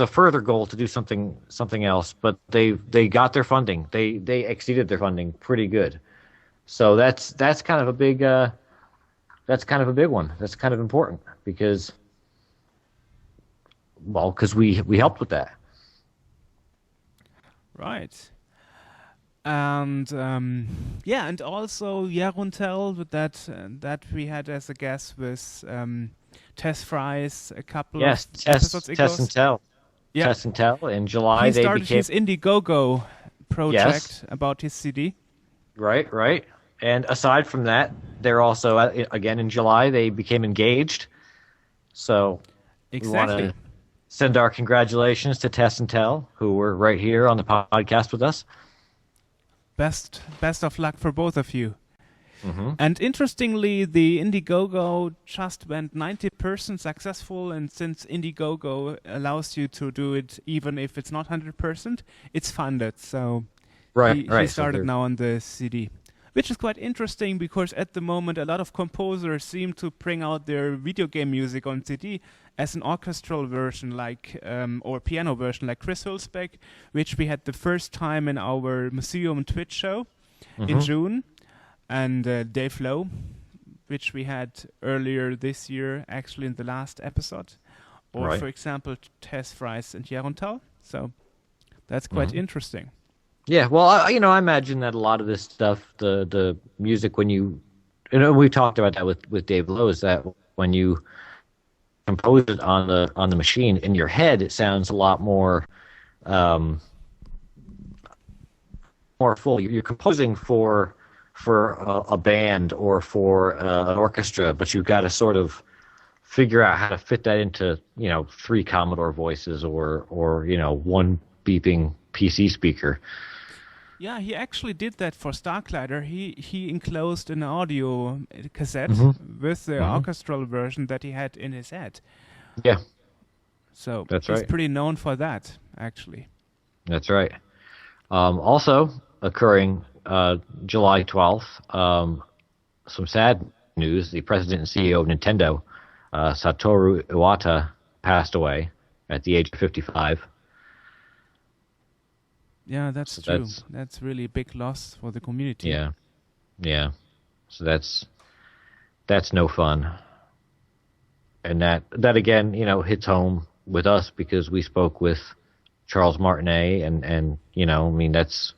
further goal to do something else. But they got their funding. They exceeded their funding pretty good. So that's kind of a big one. That's kind of important because we helped with that. Right. And and also Jeruntel that we had as a guest with Tess Fries a couple of episodes ago. Tess and Tell. Yeah. Tess and Tell. In July, He they started became his Indiegogo project about his CD. right. And aside from that, they're also again in July they became engaged. So we want Exactly. to send our congratulations to Tess and Tell, who were right here on the podcast with us. Best of luck for both of you. Mm-hmm. And interestingly, the Indiegogo just went 90% successful, and since Indiegogo allows you to do it even if it's not 100%, it's funded. So he So started they're- now on the CD, which is quite interesting because at the moment a lot of composers seem to bring out their video game music on CD as an orchestral version, like or piano version, like Chris Hulsbeck, which we had the first time in our Museum Twitch show in June, and Dave Lowe, which we had earlier this year, actually in the last episode, or Right. for example Tess Fries and Jeruntal. So that's quite interesting. Yeah, well, I imagine that a lot of this stuff, the music, when we talked about that with Dave Lowe, is that when you compose it on the machine in your head, it sounds a lot more full. You're composing for a band or for an orchestra, but you've got to sort of figure out how to fit that into 3 Commodore voices or one beeping PC speaker. Yeah, he actually did that for Starklighter. He enclosed an audio cassette with the orchestral version that he had in his head. Yeah, So That's he's right. pretty known for that, actually. that's right. Also occurring July 12th, some sad news. The president and CEO of Nintendo, Satoru Iwata, passed away at the age of 55. Yeah, that's So true. That's really a big loss for the community. Yeah. So that's no fun. And that again, hits home with us because we spoke with Charles Martinet and that's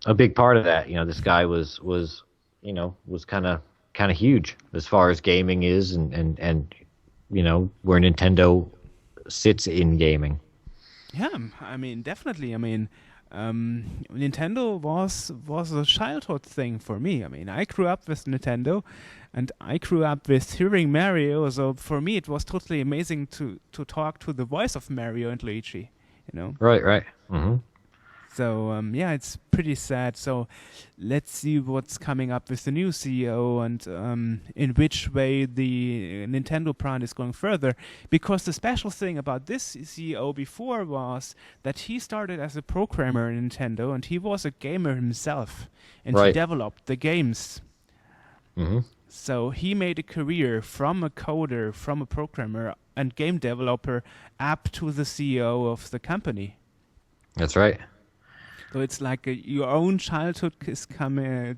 a big part of that. This guy was kind of huge as far as gaming is and where Nintendo sits in gaming. Yeah, I mean, definitely. I mean, Nintendo was a childhood thing for me. I mean, I grew up with Nintendo, and I grew up with hearing Mario. So for me, it was totally amazing to talk to the voice of Mario and Luigi. Right. Mm-hmm. So it's pretty sad. So let's see what's coming up with the new CEO and in which way the Nintendo brand is going further. Because the special thing about this CEO before was that he started as a programmer in Nintendo, and he was a gamer himself, and he Right. developed the games. Mm-hmm. So he made a career from a coder, from a programmer and game developer, up to the CEO of the company. That's right. So it's like your own childhood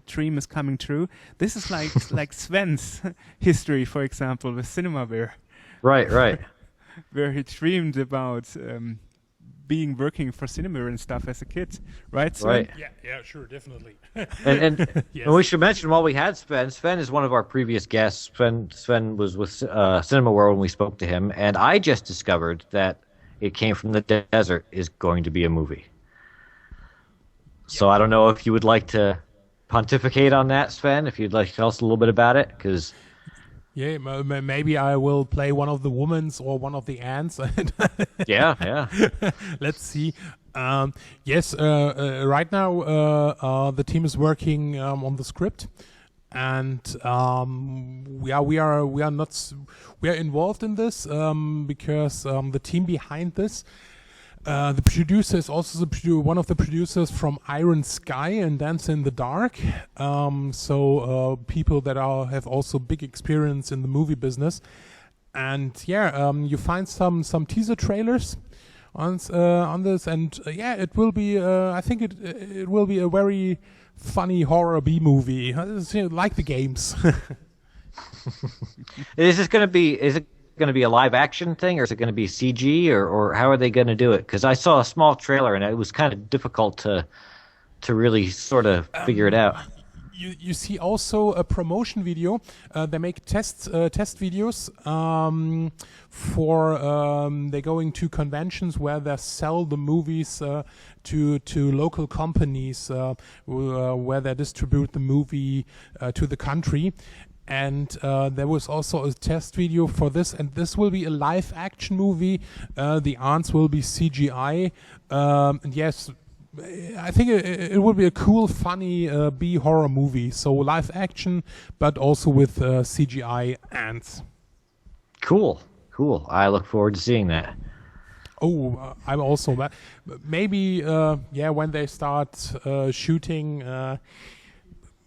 dream is coming true. This is like like Sven's history, for example, with cinema, Right. where he dreamed about working for cinema and stuff as a kid, right? Sven? Right. Yeah, sure, definitely. And Yes. and we should mention while we had Sven. Sven is one of our previous guests. Sven was with Cinema World when we spoke to him, and I just discovered that It Came from the Desert is going to be a movie. So I don't know if you would like to pontificate on that, Sven. If you'd like to tell us a little bit about it, because Yeah, maybe I will play one of the women's or one of the ants. yeah. Let's see. Yes, right now the team is working on the script, and we are involved in this because the team behind this. The producer is also one of the producers from Iron Sky and Dance in the Dark. So people that have also big experience in the movie business. And you find some teaser trailers on this, and it will be. I think it will be a very funny horror B movie, like the games. Is it going to be a live action thing, or is it going to be CG, or how are they going to do it? Because I saw a small trailer and it was kind of difficult to really sort of figure it out. You see also a promotion video. They make test videos for they're going to conventions where they sell the movies to local companies where they distribute the movie to the country. And there was also a test video for this, and this will be a live action movie. The ants will be CGI. And yes, I think it will be a cool, funny B horror movie. So live action, but also with CGI ants. Cool. I look forward to seeing that. Oh, I'm also maybe when they start shooting.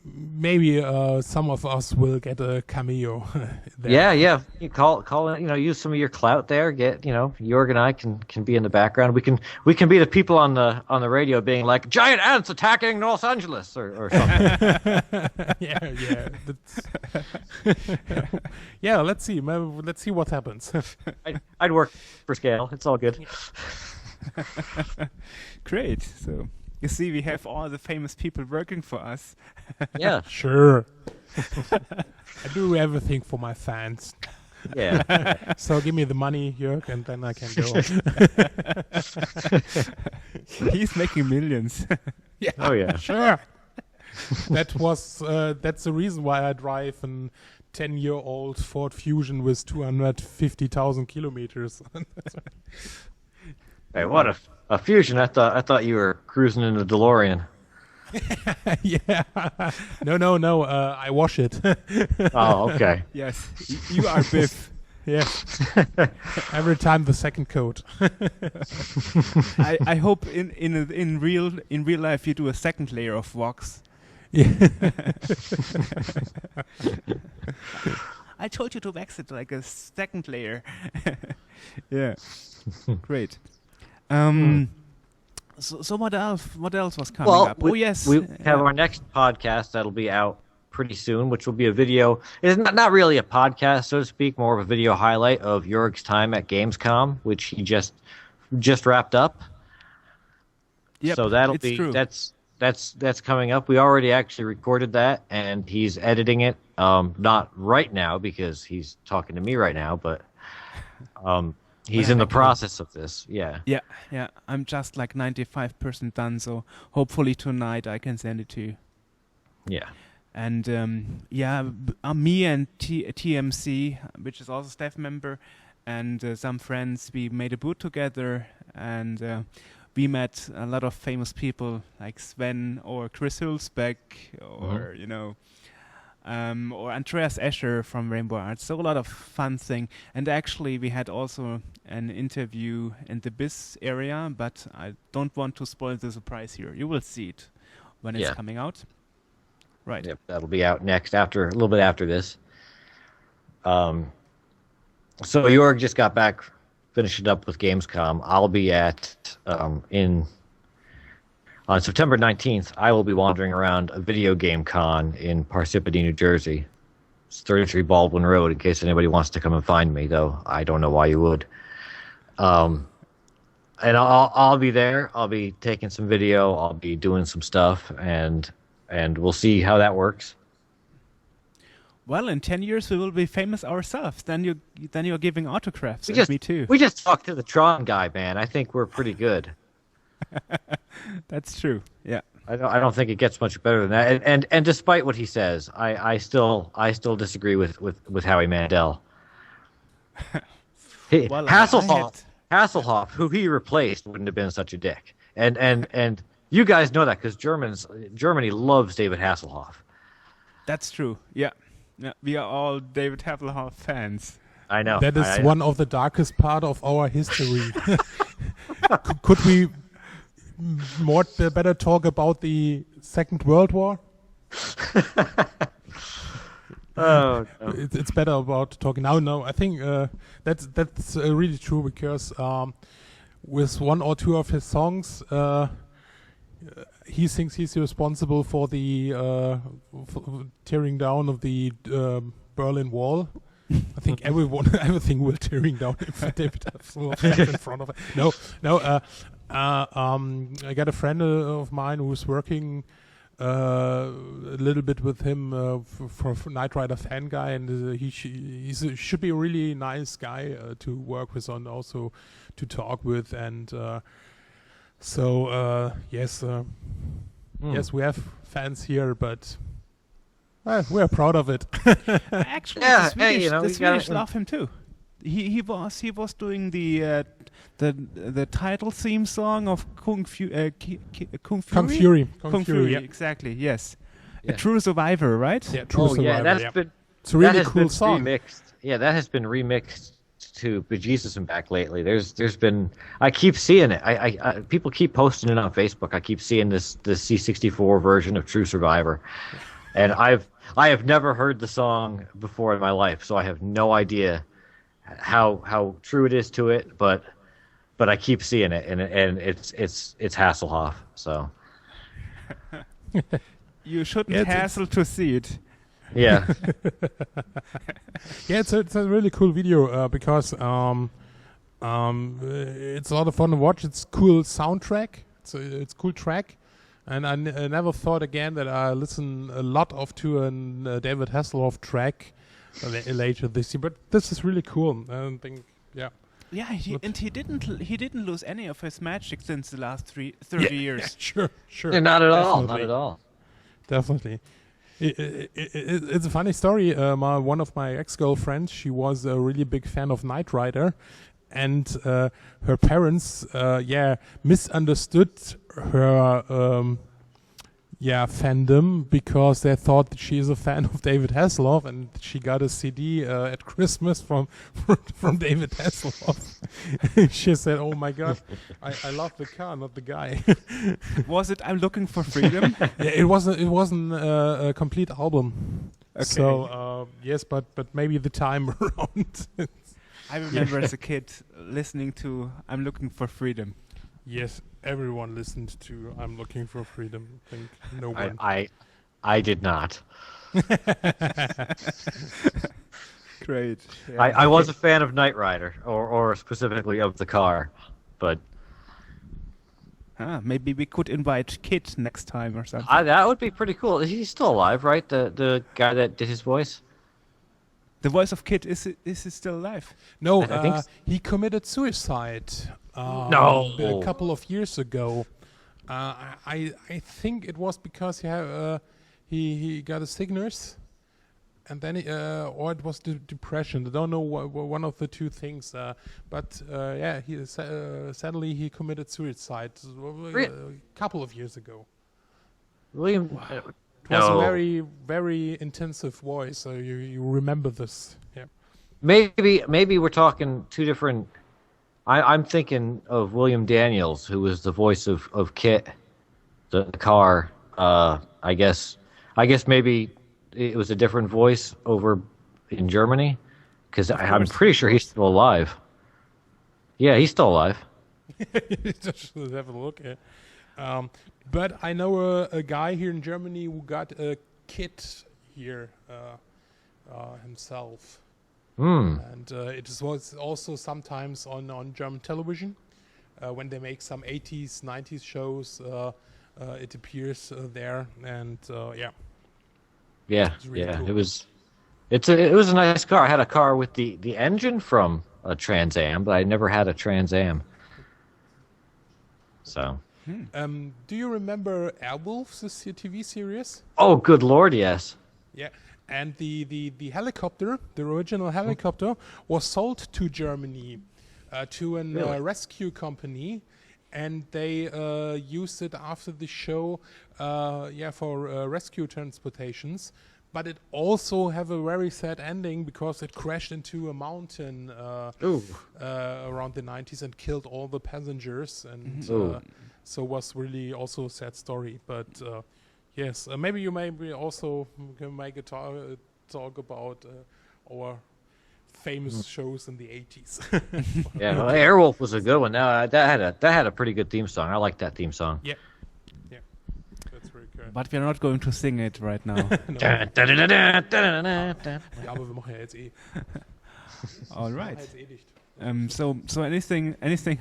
Maybe some of us will get a cameo. There. Yeah. You call it. Use some of your clout there. Get Joerg and I can be in the background. We can be the people on the radio being like giant ants attacking Los Angeles or something. yeah. Yeah. Let's see. Let's see what happens. I'd work for scale. It's all good. Great. So. You see, we have all the famous people working for us. Yeah. Sure. I do everything for my fans. Yeah. So give me the money, Joerg, and then I can go. He's making millions. Yeah. Oh yeah. Sure. That's the reason why I drive an 10-year-old Ford Fusion with 250,000 kilometers. Hey, what a Fusion! I thought you were cruising in a DeLorean. Yeah. No. I wash it. Oh, okay. Yes, you are Biff. Yes. Every time the second coat. I hope in real life you do a second layer of wax. Yeah. I told you to wax it like a second layer. Yeah. Great. So what else was coming up? We have our next podcast that'll be out pretty soon, which will be a video. It's not really a podcast, so to speak, more of a video highlight of Joerg's time at Gamescom, which he just wrapped up. Yep, so that'll be true. That's coming up. We already actually recorded that, and he's editing it. Not right now because he's talking to me right now, but he's in the process of this. Yeah. I'm just like 95% done, so hopefully tonight I can send it to you. Yeah. And me and TMC, which is also staff member, and some friends, we made a booth together, and we met a lot of famous people like Sven or Chris Hülsbeck or or Andreas Escher from Rainbow Arts. So a lot of fun thing. And actually we had also an interview in the BIS area, but I don't want to spoil the surprise here. You will see it when it's coming out. Right. Yep, that'll be out next, a little bit after this. So Joerg just got back, finished up with Gamescom. I'll be at On September 19th, I will be wandering around a video game con in Parsippany, New Jersey. It's 33 Baldwin Road, in case anybody wants to come and find me, though I don't know why you would. And I'll be there. I'll be taking some video. I'll be doing some stuff, and we'll see how that works. Well, in 10 years we will be famous ourselves. Then you're giving autographs. Me too. We just talked to the Tron Guy, man. I think we're pretty good. That's true. Yeah. I don't think it gets much better than that. And despite what he says, I still disagree with Howie Mandel. Well, Hasselhoff, who he replaced, wouldn't have been such a dick. And you guys know that because Germany loves David Hasselhoff. That's true. Yeah. Yeah. We are all David Hasselhoff fans. I know. That is one of the darkest part of our history. Could we better talk about the Second World War? Oh, no. It's better about talking now. No, I think that's really true because with one or two of his songs, he thinks he's responsible for the tearing down of the Berlin Wall. I think everything will tearing down if David Hasselhoff stands in front of it. No. I got a friend of mine who's working a little bit with him for Knight Rider fan guy, and he should be a really nice guy to work with and also to talk with, and yes, we have fans here, but we're proud of it. Actually, Yeah, the Swedish love him too. He was doing the title theme song of Kung Fury. Kung Fury, yeah. Exactly. Yes, Yeah. A True Survivor, right? Yeah, True Survivor. It's a really cool song. That has been remixed to Bejesus and back lately. There's been, I keep seeing it. I people keep posting it on Facebook. I keep seeing the C64 version of True Survivor, and I have never heard the song before in my life, so I have no idea how true it is to it, but I keep seeing it, and it's Hasselhoff. So you shouldn't hassle to see it. Yeah. Yeah, it's a really cool video because it's a lot of fun to watch. It's cool soundtrack. It's a cool track, and I never thought again that I listen a lot to a David Hasselhoff track later this year. But this is really cool. I think, yeah. Yeah, he didn't lose any of his magic since the last 30 years. Yeah, sure. Yeah, not at all. Definitely. Not at all. Definitely. It's a funny story. One of my ex-girlfriends, she was a really big fan of Knight Rider, and her parents, misunderstood her fandom because they thought that she is a fan of David Hasselhoff, and she got a CD at Christmas from David Hasselhoff. She said, "Oh my God, I love the car, not the guy." Was it "I'm Looking for Freedom"? Yeah, it wasn't a complete album. Okay. So yes, but maybe the time around. I remember as a kid listening to "I'm Looking for Freedom." Yes, everyone listened to "I'm Looking for Freedom." I think no one. I did not. Great. Yeah. I was a fan of Knight Rider, or specifically of the car, but maybe we could invite Kit next time or something. that would be pretty cool. He's still alive, right? The guy that did his voice. The voice of Kit is he still alive? No, I think he committed suicide. No. A couple of years ago. I think it was because he got a sickness, and then or it was depression. I don't know one of the two things. But he sadly he committed suicide a couple of years ago. William. It was a very, very intensive voice. So you remember this? Yeah. Maybe we're talking two different. I'm thinking of William Daniels, who was the voice of Kit, the car. I guess maybe it was a different voice over in Germany, because I'm pretty sure he's still alive. Yeah, he's still alive. Just have a look. But I know a guy here in Germany who got a kit here himself. And it was also sometimes on German television. When they make some 80s, 90s shows, it appears there. And Yeah, really yeah. cool. It was a nice car. I had a car with the engine from a Trans Am, but I never had a Trans Am. So. Do you remember Airwolf, this TV series? Oh, good Lord, yes. Yeah, and the helicopter, the original helicopter, was sold to Germany, to a rescue company, and they used it after the show, for rescue transportations. But it also have a very sad ending because it crashed into a mountain around the 90s and killed all the passengers, and so was really also a sad story. But yes, maybe you also can make a talk about our famous shows in the 80s. Yeah, well, Airwolf was a good one. Now that had a pretty good theme song. I like that theme song. Yeah, that's very good. But we're not going to sing it right now. Ja, aber wir machen ja jetzt eh. All Wir right. machen jetzt eh dicht. So anything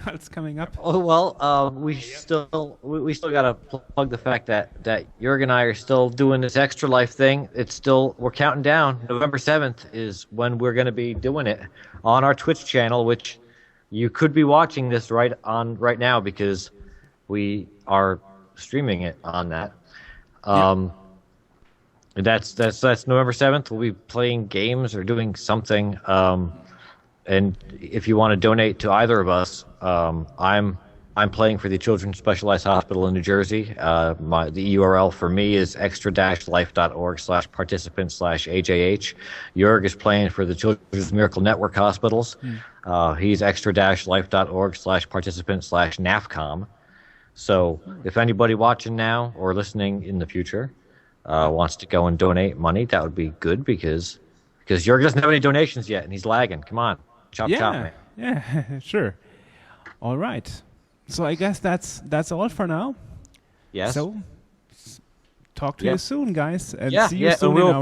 else coming up? Oh well, we still gotta plug the fact that Joerg and I are still doing this Extra Life thing. We're counting down. November 7th is when we're gonna be doing it on our Twitch channel, which you could be watching this right now because we are streaming it on that. That's November 7th. We'll be playing games or doing something. And if you want to donate to either of us, I'm playing for the Children's Specialized Hospital in New Jersey. The URL for me is extra-life.org/participant/AJH. Joerg is playing for the Children's Miracle Network Hospitals. He's extra-life.org/participant/NAFCOM. So if anybody watching now or listening in the future wants to go and donate money, that would be good because Joerg doesn't have any donations yet and he's lagging. Come on. Chop, man. Yeah, sure. All right. So I guess that's all for now. Yes. So talk to you soon, guys, and see you and soon we'll in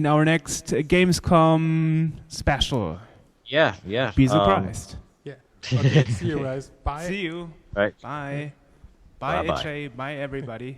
our next Gamescom special. Yeah. Be surprised. Yeah. Okay, see you guys. Bye. See you. Right. Bye. Bye, Bye-bye. AJ. Bye, everybody.